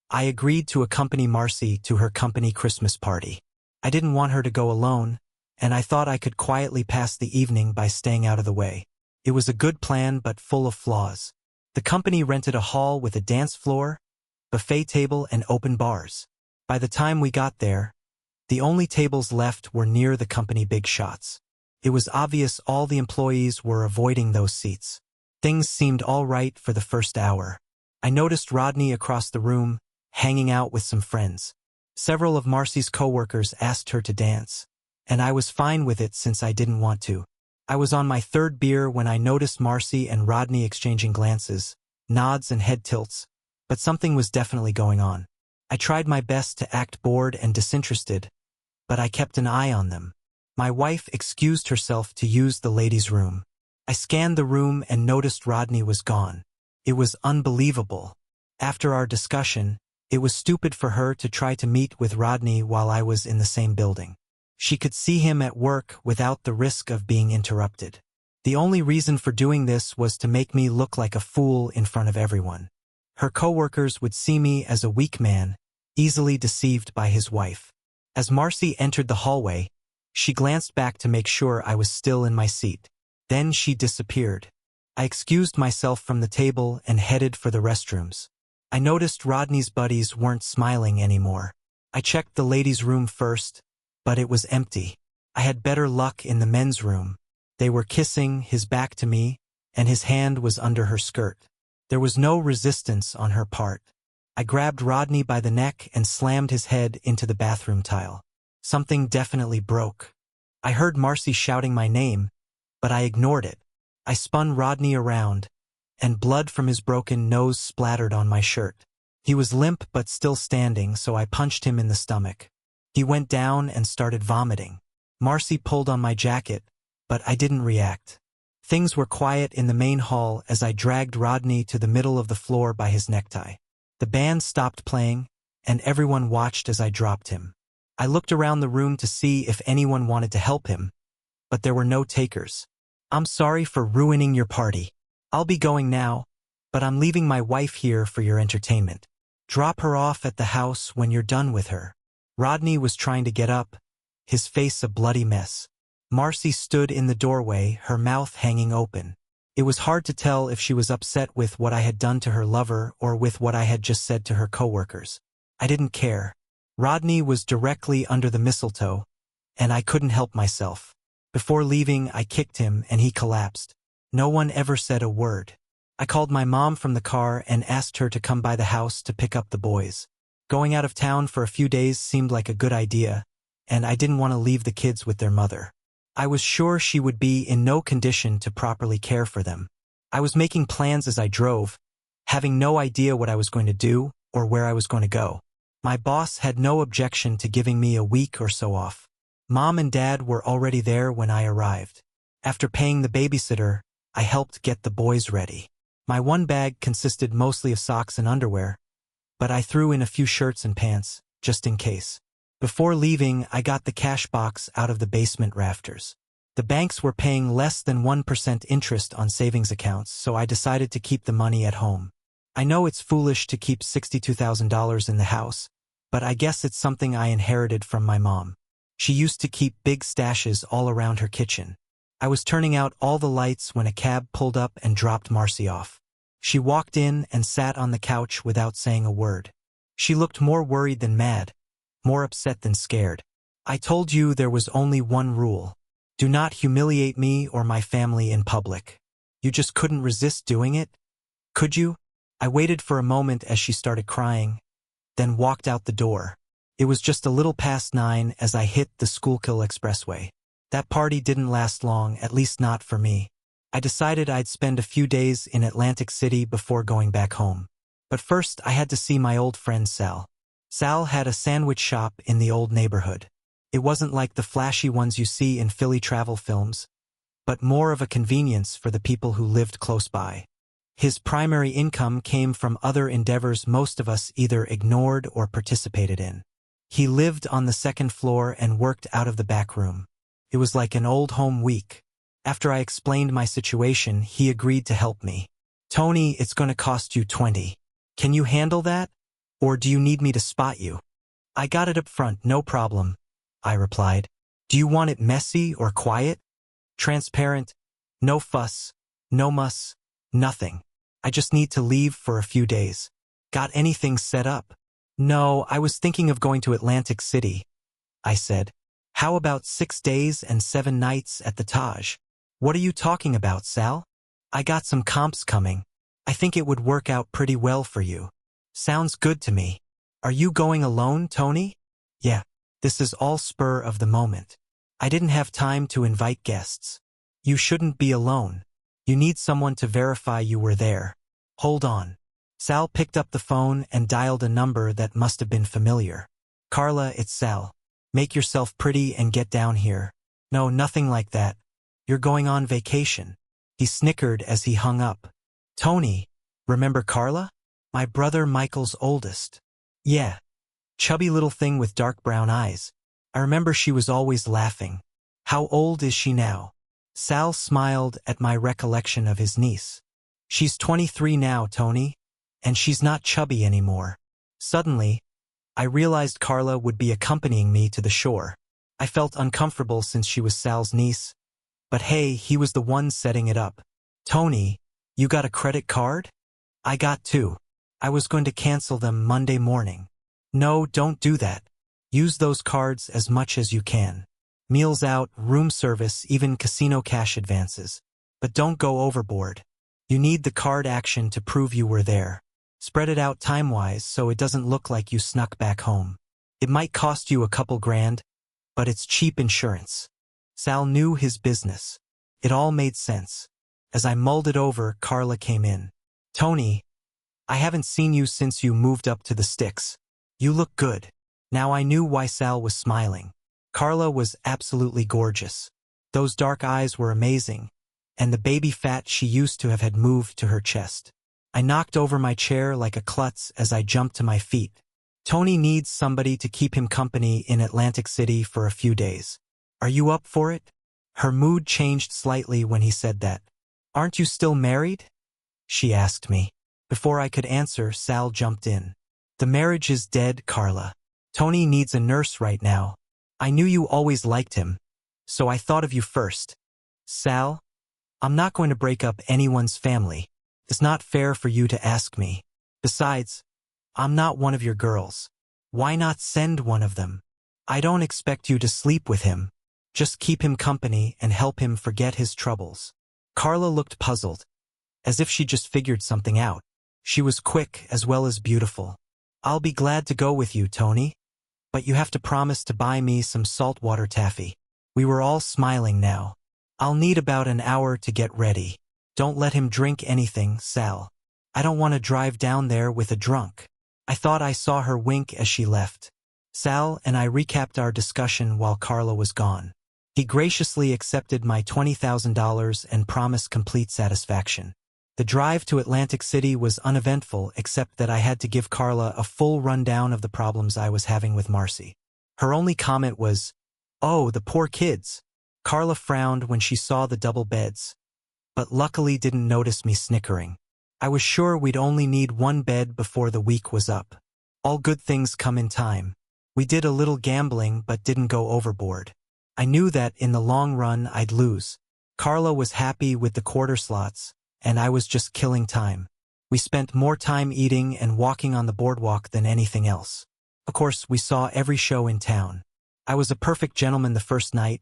I agreed to accompany Marcy to her company Christmas party. I didn't want her to go alone, and I thought I could quietly pass the evening by staying out of the way. It was a good plan but full of flaws. The company rented a hall with a dance floor, buffet table, and open bars. By the time we got there, the only tables left were near the company big shots. It was obvious all the employees were avoiding those seats. Things seemed all right for the first hour. I noticed Rodney across the room, hanging out with some friends. Several of Marcy's coworkers asked her to dance, and I was fine with it since I didn't want to. I was on my 3rd beer when I noticed Marcy and Rodney exchanging glances, nods and head tilts, but something was definitely going on. I tried my best to act bored and disinterested, but I kept an eye on them. My wife excused herself to use the ladies' room. I scanned the room and noticed Rodney was gone. It was unbelievable. After our discussion, it was stupid for her to try to meet with Rodney while I was in the same building. She could see him at work without the risk of being interrupted. The only reason for doing this was to make me look like a fool in front of everyone. Her coworkers would see me as a weak man, easily deceived by his wife. As Marcy entered the hallway, she glanced back to make sure I was still in my seat. Then she disappeared. I excused myself from the table and headed for the restrooms. I noticed Rodney's buddies weren't smiling anymore. I checked the ladies' room first, but it was empty. I had better luck in the men's room. They were kissing, his back to me, and his hand was under her skirt. There was no resistance on her part. I grabbed Rodney by the neck and slammed his head into the bathroom tile. Something definitely broke. I heard Marcy shouting my name, but I ignored it. I spun Rodney around, and blood from his broken nose splattered on my shirt. He was limp but still standing, so I punched him in the stomach. He went down and started vomiting. Marcy pulled on my jacket, but I didn't react. Things were quiet in the main hall as I dragged Rodney to the middle of the floor by his necktie. The band stopped playing, and everyone watched as I dropped him. I looked around the room to see if anyone wanted to help him, but there were no takers. I'm sorry for ruining your party. I'll be going now, but I'm leaving my wife here for your entertainment. Drop her off at the house when you're done with her. Rodney was trying to get up, his face a bloody mess. Marcy stood in the doorway, her mouth hanging open. It was hard to tell if she was upset with what I had done to her lover or with what I had just said to her coworkers. I didn't care. Rodney was directly under the mistletoe, and I couldn't help myself. Before leaving, I kicked him and he collapsed. No one ever said a word. I called my mom from the car and asked her to come by the house to pick up the boys. Going out of town for a few days seemed like a good idea, and I didn't want to leave the kids with their mother. I was sure she would be in no condition to properly care for them. I was making plans as I drove, having no idea what I was going to do or where I was going to go. My boss had no objection to giving me a week or so off. Mom and Dad were already there when I arrived. After paying the babysitter, I helped get the boys ready. My one bag consisted mostly of socks and underwear, but I threw in a few shirts and pants, just in case. Before leaving, I got the cash box out of the basement rafters. The banks were paying less than 1% interest on savings accounts, so I decided to keep the money at home. I know it's foolish to keep $62,000 in the house, but I guess it's something I inherited from my mom. She used to keep big stashes all around her kitchen. I was turning out all the lights when a cab pulled up and dropped Marcy off. She walked in and sat on the couch without saying a word. She looked more worried than mad, more upset than scared. I told you there was only one rule. Do not humiliate me or my family in public. You just couldn't resist doing it? Could you? I waited for a moment as she started crying, then walked out the door. It was just a little past 9 as I hit the Schuylkill Expressway. That party didn't last long, at least not for me. I decided I'd spend a few days in Atlantic City before going back home. But first I had to see my old friend Sal. Sal had a sandwich shop in the old neighborhood. It wasn't like the flashy ones you see in Philly travel films, but more of a convenience for the people who lived close by. His primary income came from other endeavors most of us either ignored or participated in. He lived on the second floor and worked out of the back room. It was like an old home week. After I explained my situation, he agreed to help me. Tony, it's going to cost you $20. Can you handle that? Or do you need me to spot you? I got it up front, no problem, I replied. Do you want it messy or quiet? Transparent? No fuss, no muss, nothing. I just need to leave for a few days. Got anything set up? No, I was thinking of going to Atlantic City, I said. How about 6 days and 7 nights at the Taj? What are you talking about, Sal? I got some comps coming. I think it would work out pretty well for you. Sounds good to me. Are you going alone, Tony? Yeah, this is all spur of the moment. I didn't have time to invite guests. You shouldn't be alone. You need someone to verify you were there. Hold on. Sal picked up the phone and dialed a number that must have been familiar. Carla, it's Sal. Make yourself pretty and get down here. No, nothing like that. You're going on vacation. He snickered as he hung up. Tony, remember Carla? My brother Michael's oldest. Yeah. Chubby little thing with dark brown eyes. I remember she was always laughing. How old is she now? Sal smiled at my recollection of his niece. She's 23 now, Tony, and she's not chubby anymore. Suddenly, I realized Carla would be accompanying me to the shore. I felt uncomfortable since she was Sal's niece, but hey, he was the one setting it up. Tony, you got a credit card? I got 2. I was going to cancel them Monday morning. No, don't do that. Use those cards as much as you can. Meals out, room service, even casino cash advances. But don't go overboard. You need the card action to prove you were there. Spread it out time-wise so it doesn't look like you snuck back home. It might cost you a couple grand, but it's cheap insurance. Sal knew his business. It all made sense. As I mulled it over, Carla came in. Tony, I haven't seen you since you moved up to the sticks. You look good. Now I knew why Sal was smiling. Carla was absolutely gorgeous. Those dark eyes were amazing, and the baby fat she used to have had moved to her chest. I knocked over my chair like a klutz as I jumped to my feet. Tony needs somebody to keep him company in Atlantic City for a few days. Are you up for it? Her mood changed slightly when he said that. "Aren't you still married?" she asked me. Before I could answer, Sal jumped in. "The marriage is dead, Carla. Tony needs a nurse right now. I knew you always liked him, so I thought of you first." "Sal, I'm not going to break up anyone's family. It's not fair for you to ask me. Besides, I'm not one of your girls. Why not send one of them? I don't expect you to sleep with him. Just keep him company and help him forget his troubles." Carla looked puzzled, as if she just figured something out. She was quick as well as beautiful. "I'll be glad to go with you, Tony. But you have to promise to buy me some saltwater taffy." We were all smiling now. "I'll need about an hour to get ready. Don't let him drink anything, Sal. I don't want to drive down there with a drunk." I thought I saw her wink as she left. Sal and I recapped our discussion while Carla was gone. He graciously accepted my $20,000 and promised complete satisfaction. The drive to Atlantic City was uneventful except that I had to give Carla a full rundown of the problems I was having with Marcy. Her only comment was, "Oh, the poor kids." Carla frowned when she saw the double beds, but luckily didn't notice me snickering. I was sure we'd only need one bed before the week was up. All good things come in time. We did a little gambling but didn't go overboard. I knew that in the long run I'd lose. Carla was happy with the quarter slots, and I was just killing time. We spent more time eating and walking on the boardwalk than anything else. Of course, we saw every show in town. I was a perfect gentleman the first night,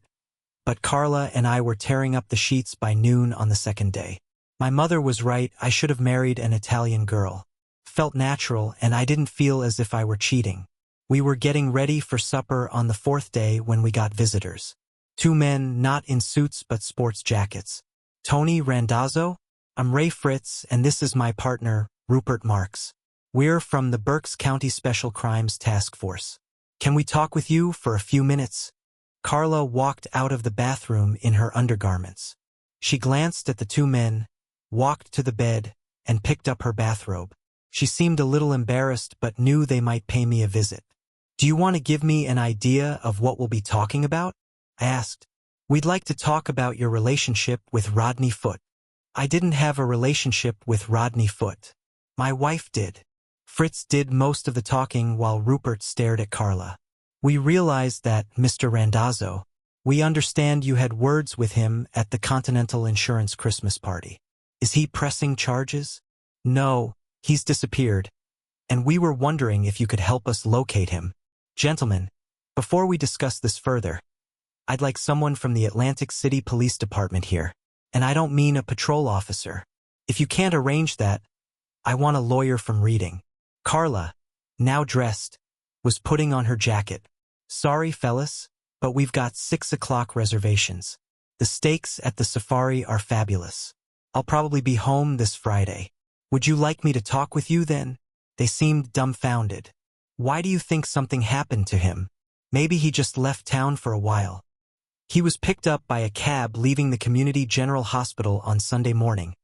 but Carla and I were tearing up the sheets by noon on the second day. My mother was right, I should have married an Italian girl. Felt natural, and I didn't feel as if I were cheating. We were getting ready for supper on the fourth day when we got visitors. Two men, not in suits but sports jackets. "Tony Randazzo? I'm Ray Fritz, and this is my partner, Rupert Marks. We're from the Berks County Special Crimes Task Force. Can we talk with you for a few minutes?" Carla walked out of the bathroom in her undergarments. She glanced at the two men, walked to the bed, and picked up her bathrobe. She seemed a little embarrassed but knew they might pay me a visit. "Do you want to give me an idea of what we'll be talking about?" I asked. "We'd like to talk about your relationship with Rodney Foote." I didn't have a relationship with Rodney Foote. My wife did. Fritz did most of the talking while Rupert stared at Carla. "We realized that, Mr. Randazzo. We understand you had words with him at the Continental Insurance Christmas party. Is he pressing charges?" "No, he's disappeared, and we were wondering if you could help us locate him." "Gentlemen, before we discuss this further, I'd like someone from the Atlantic City Police Department here, and I don't mean a patrol officer. If you can't arrange that, I want a lawyer from Reading." Carla, now dressed, was putting on her jacket. "Sorry, fellas, but we've got 6 o'clock reservations. The steaks at the safari are fabulous. I'll probably be home this Friday. Would you like me to talk with you then?" They seemed dumbfounded. "Why do you think something happened to him? Maybe he just left town for a while." "He was picked up by a cab leaving the Community General Hospital on Sunday morning,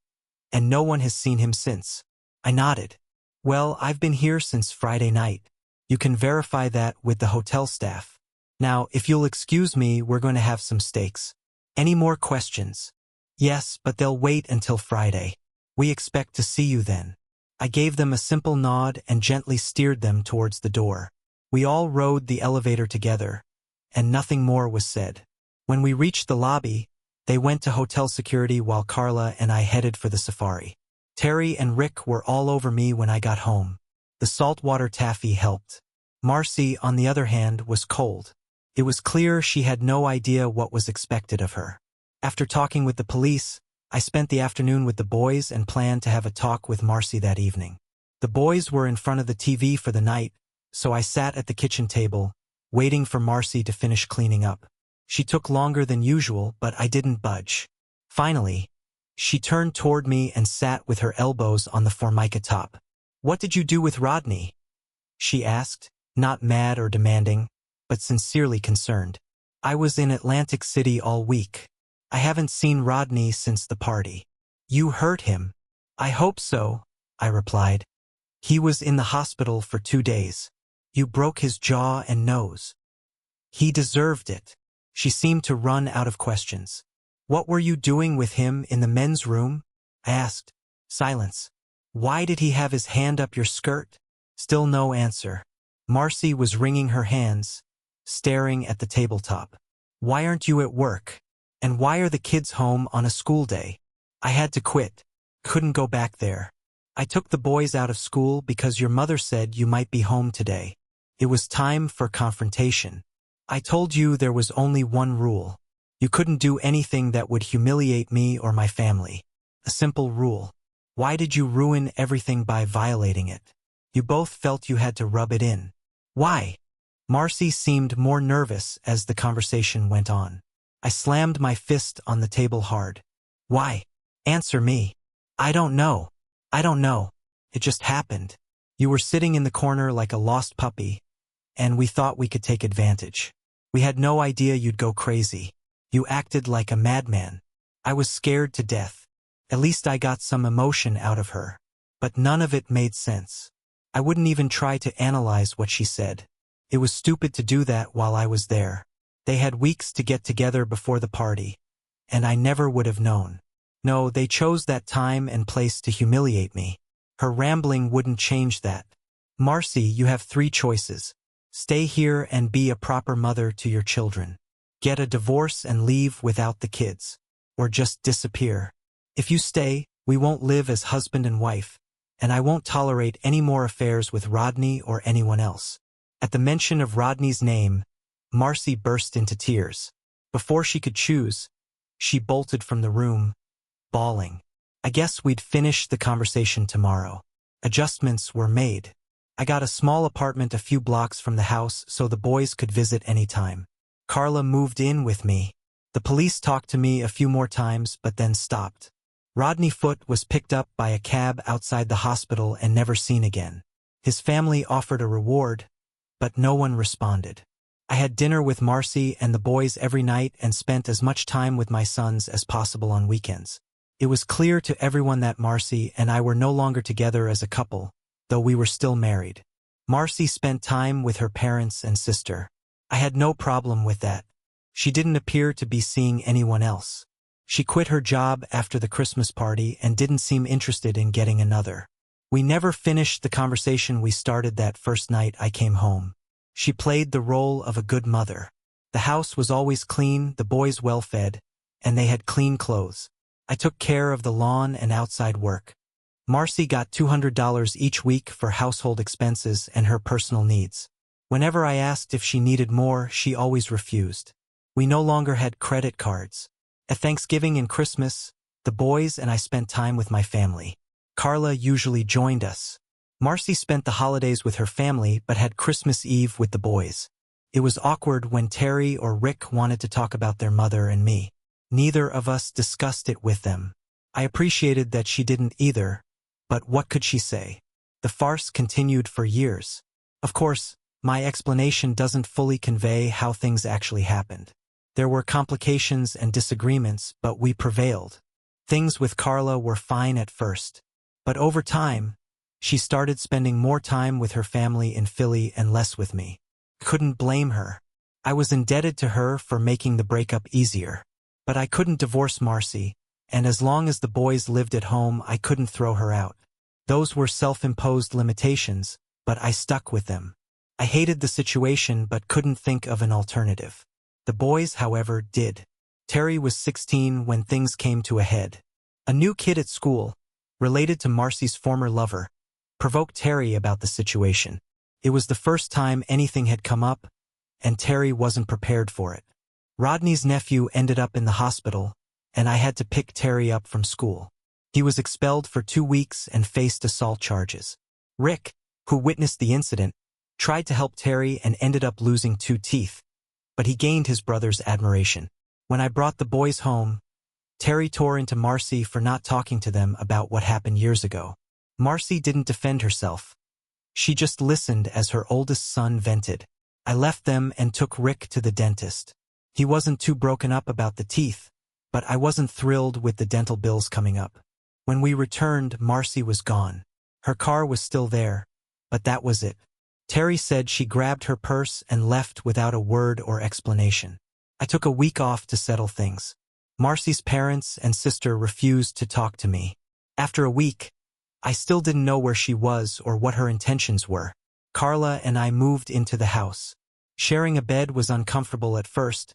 and no one has seen him since." I nodded. "Well, I've been here since Friday night. You can verify that with the hotel staff. Now, if you'll excuse me, we're going to have some steaks. Any more questions?" "Yes, but they'll wait until Friday. We expect to see you then." I gave them a simple nod and gently steered them towards the door. We all rode the elevator together, and nothing more was said. When we reached the lobby, they went to hotel security while Carla and I headed for the safari. Terry and Rick were all over me when I got home. The saltwater taffy helped. Marcy, on the other hand, was cold. It was clear she had no idea what was expected of her. After talking with the police, I spent the afternoon with the boys and planned to have a talk with Marcy that evening. The boys were in front of the TV for the night, so I sat at the kitchen table, waiting for Marcy to finish cleaning up. She took longer than usual, but I didn't budge. Finally, she turned toward me and sat with her elbows on the formica top. "What did you do with Rodney?" she asked, not mad or demanding, but sincerely concerned. "I was in Atlantic City all week. I haven't seen Rodney since the party." "You hurt him?" "I hope so," I replied. "He was in the hospital for 2 days. You broke his jaw and nose." "He deserved it." She seemed to run out of questions. What were you doing with him in the men's room? I asked. Silence. Why did he have his hand up your skirt? Still no answer. Marcy was wringing her hands, staring at the tabletop. Why aren't you at work? And why are the kids home on a school day? I had to quit. Couldn't go back there. I took the boys out of school because your mother said you might be home today. It was time for confrontation. I told you there was only one rule. You couldn't do anything that would humiliate me or my family. A simple rule. Why did you ruin everything by violating it? You both felt you had to rub it in. Why? Marcy seemed more nervous as the conversation went on. I slammed my fist on the table hard. Why? Answer me. I don't know. I don't know. It just happened. You were sitting in the corner like a lost puppy, and we thought we could take advantage. We had no idea you'd go crazy. You acted like a madman. I was scared to death. At least I got some emotion out of her. But none of it made sense. I wouldn't even try to analyze what she said. It was stupid to do that while I was there. They had weeks to get together before the party, and I never would have known. No, they chose that time and place to humiliate me. Her rambling wouldn't change that. Marcy, you have 3 choices. Stay here and be a proper mother to your children. Get a divorce and leave without the kids. Or just disappear. If you stay, we won't live as husband and wife, and I won't tolerate any more affairs with Rodney or anyone else. At the mention of Rodney's name, Marcy burst into tears. Before she could choose, she bolted from the room, bawling. I guess we'd finish the conversation tomorrow. Adjustments were made. I got a small apartment a few blocks from the house so the boys could visit anytime. Carla moved in with me. The police talked to me a few more times but then stopped. Rodney Foote was picked up by a cab outside the hospital and never seen again. His family offered a reward, but no one responded. I had dinner with Marcy and the boys every night and spent as much time with my sons as possible on weekends. It was clear to everyone that Marcy and I were no longer together as a couple, though we were still married. Marcy spent time with her parents and sister. I had no problem with that. She didn't appear to be seeing anyone else. She quit her job after the Christmas party and didn't seem interested in getting another. We never finished the conversation we started that first night I came home. She played the role of a good mother. The house was always clean, the boys well-fed, and they had clean clothes. I took care of the lawn and outside work. Marcy got $200 each week for household expenses and her personal needs. Whenever I asked if she needed more, she always refused. We no longer had credit cards. At Thanksgiving and Christmas, the boys and I spent time with my family. Carla usually joined us. Marcy spent the holidays with her family but had Christmas Eve with the boys. It was awkward when Terry or Rick wanted to talk about their mother and me. Neither of us discussed it with them. I appreciated that she didn't either, but what could she say? The farce continued for years. Of course, my explanation doesn't fully convey how things actually happened. There were complications and disagreements, but we prevailed. Things with Carla were fine at first, but over time, she started spending more time with her family in Philly and less with me. Couldn't blame her. I was indebted to her for making the breakup easier. But I couldn't divorce Marcy, and as long as the boys lived at home, I couldn't throw her out. Those were self-imposed limitations, but I stuck with them. I hated the situation but couldn't think of an alternative. The boys, however, did. Terry was 16 when things came to a head. A new kid at school, related to Marcy's former lover, provoked Terry about the situation. It was the first time anything had come up, and Terry wasn't prepared for it. Rodney's nephew ended up in the hospital, and I had to pick Terry up from school. He was expelled for 2 weeks and faced assault charges. Rick, who witnessed the incident, tried to help Terry and ended up losing 2 teeth, but he gained his brother's admiration. When I brought the boys home, Terry tore into Marcy for not talking to them about what happened years ago. Marcy didn't defend herself. She just listened as her oldest son vented. I left them and took Rick to the dentist. He wasn't too broken up about the teeth, but I wasn't thrilled with the dental bills coming up. When we returned, Marcy was gone. Her car was still there, but that was it. Terry said she grabbed her purse and left without a word or explanation. I took a week off to settle things. Marcy's parents and sister refused to talk to me. After a week, I still didn't know where she was or what her intentions were. Carla and I moved into the house. Sharing a bed was uncomfortable at first,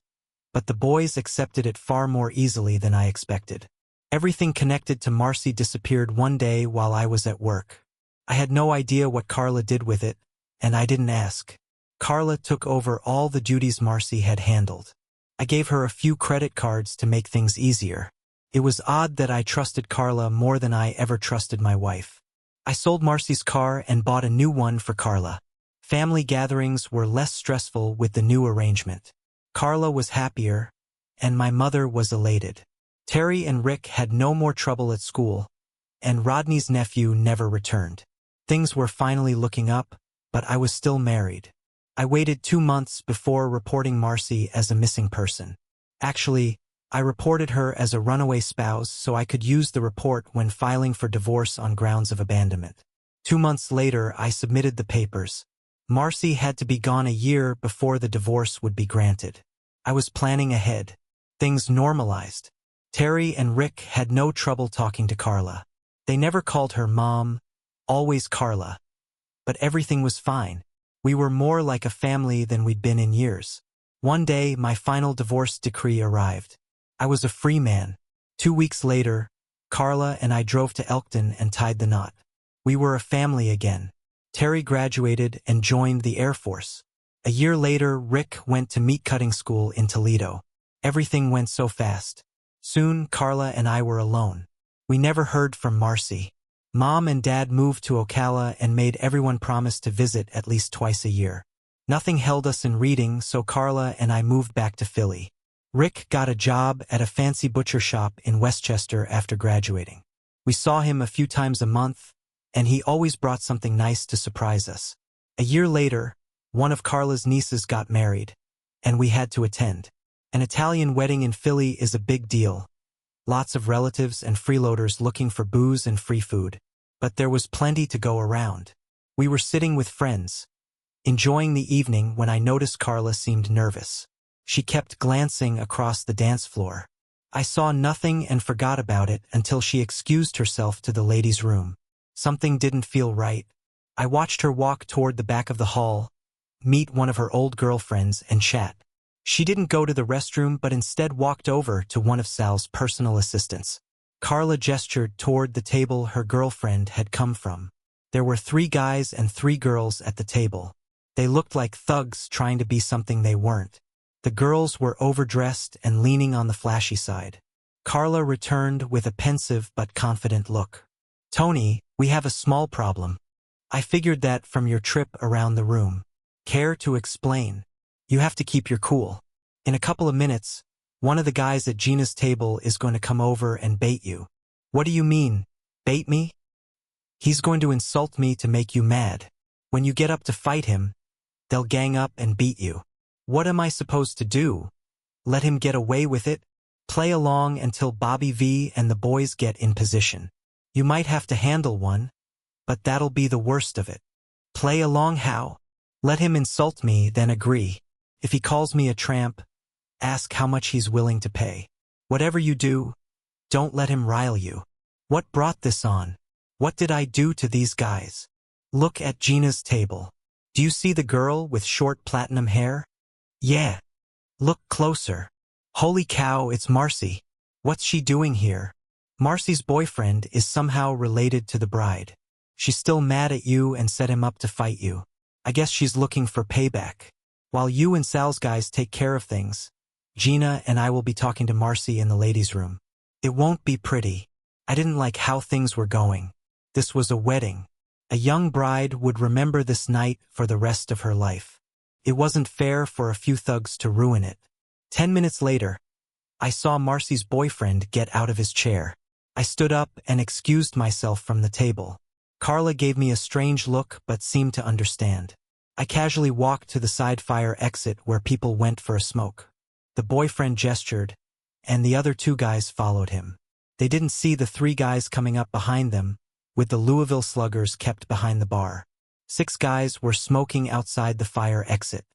but the boys accepted it far more easily than I expected. Everything connected to Marcy disappeared one day while I was at work. I had no idea what Carla did with it, and I didn't ask. Carla took over all the duties Marcy had handled. I gave her a few credit cards to make things easier. It was odd that I trusted Carla more than I ever trusted my wife. I sold Marcy's car and bought a new one for Carla. Family gatherings were less stressful with the new arrangement. Carla was happier, and my mother was elated. Terry and Rick had no more trouble at school, and Rodney's nephew never returned. Things were finally looking up, but I was still married. I waited 2 months before reporting Marcy as a missing person. Actually, I reported her as a runaway spouse so I could use the report when filing for divorce on grounds of abandonment. 2 months later, I submitted the papers. Marcy had to be gone a year before the divorce would be granted. I was planning ahead. Things normalized. Terry and Rick had no trouble talking to Carla. They never called her Mom, always Carla. But everything was fine. We were more like a family than we'd been in years. One day, my final divorce decree arrived. I was a free man. 2 weeks later, Carla and I drove to Elkton and tied the knot. We were a family again. Terry graduated and joined the Air Force. A year later, Rick went to meat cutting school in Toledo. Everything went so fast. Soon, Carla and I were alone. We never heard from Marcy. Mom and Dad moved to Ocala and made everyone promise to visit at least twice a year. Nothing held us in Reading, so Carla and I moved back to Philly. Rick got a job at a fancy butcher shop in Westchester after graduating. We saw him a few times a month, and he always brought something nice to surprise us. A year later, one of Carla's nieces got married, and we had to attend. An Italian wedding in Philly is a big deal. Lots of relatives and freeloaders looking for booze and free food. But there was plenty to go around. We were sitting with friends, enjoying the evening when I noticed Carla seemed nervous. She kept glancing across the dance floor. I saw nothing and forgot about it until she excused herself to the ladies' room. Something didn't feel right. I watched her walk toward the back of the hall, meet one of her old girlfriends, and chat. She didn't go to the restroom but instead walked over to one of Sal's personal assistants. Carla gestured toward the table her girlfriend had come from. There were 3 guys and 3 girls at the table. They looked like thugs trying to be something they weren't. The girls were overdressed and leaning on the flashy side. Carla returned with a pensive but confident look. "Tony, we have a small problem. I figured that from your trip around the room. Care to explain? You have to keep your cool. In a couple of minutes, one of the guys at Gina's table is going to come over and bait you." "What do you mean, bait me?" "He's going to insult me to make you mad. When you get up to fight him, they'll gang up and beat you." "What am I supposed to do? Let him get away with it? Play along until Bobby V and the boys get in position. You might have to handle one, but that'll be the worst of it." "Play along how?" "Let him insult me, then agree. If he calls me a tramp, ask how much he's willing to pay. Whatever you do, don't let him rile you." "What brought this on? What did I do to these guys?" "Look at Gina's table. Do you see the girl with short platinum hair?" "Yeah." "Look closer. Holy cow, it's Marcy. What's she doing here?" "Marcy's boyfriend is somehow related to the bride. She's still mad at you and set him up to fight you. I guess she's looking for payback. While you and Sal's guys take care of things, Gina and I will be talking to Marcy in the ladies' room. It won't be pretty." I didn't like how things were going. This was a wedding. A young bride would remember this night for the rest of her life. It wasn't fair for a few thugs to ruin it. 10 minutes later, I saw Marcy's boyfriend get out of his chair. I stood up and excused myself from the table. Carla gave me a strange look but seemed to understand. I casually walked to the side fire exit where people went for a smoke. The boyfriend gestured, and the other 2 guys followed him. They didn't see the 3 guys coming up behind them, with the Louisville Sluggers kept behind the bar. 6 guys were smoking outside the fire exit.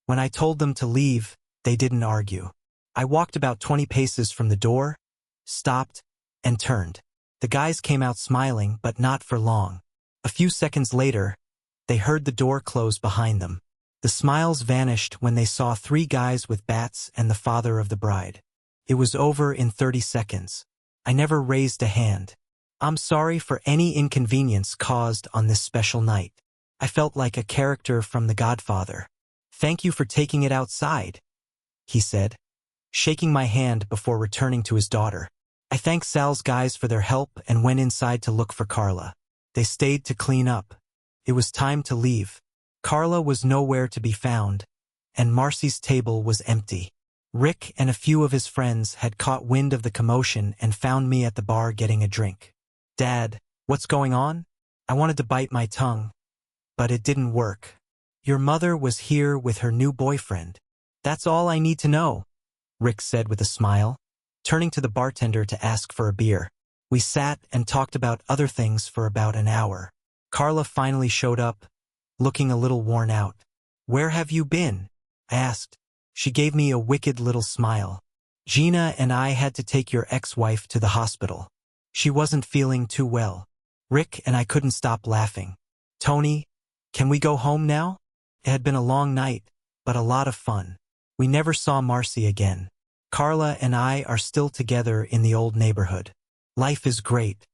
When I told them to leave, they didn't argue. I walked about 20 paces from the door, stopped, and turned. The guys came out smiling, but not for long. A few seconds later, they heard the door close behind them. The smiles vanished when they saw 3 guys with bats and the father of the bride. It was over in 30 seconds. I never raised a hand. I'm sorry for any inconvenience caused on this special night. I felt like a character from The Godfather. Thank you for taking it outside, he said, shaking my hand before returning to his daughter. I thanked Sal's guys for their help and went inside to look for Carla. They stayed to clean up. It was time to leave. Carla was nowhere to be found, and Marcy's table was empty. Rick and a few of his friends had caught wind of the commotion and found me at the bar getting a drink. Dad, what's going on? I wanted to bite my tongue, but it didn't work. Your mother was here with her new boyfriend. That's all I need to know, Rick said with a smile, turning to the bartender to ask for a beer. We sat and talked about other things for about an hour. Carla finally showed up, looking a little worn out. Where have you been? I asked. She gave me a wicked little smile. Gina and I had to take your ex-wife to the hospital. She wasn't feeling too well. Rick and I couldn't stop laughing. Tony, can we go home now? It had been a long night, but a lot of fun. We never saw Marcy again. Carla and I are still together in the old neighborhood. Life is great.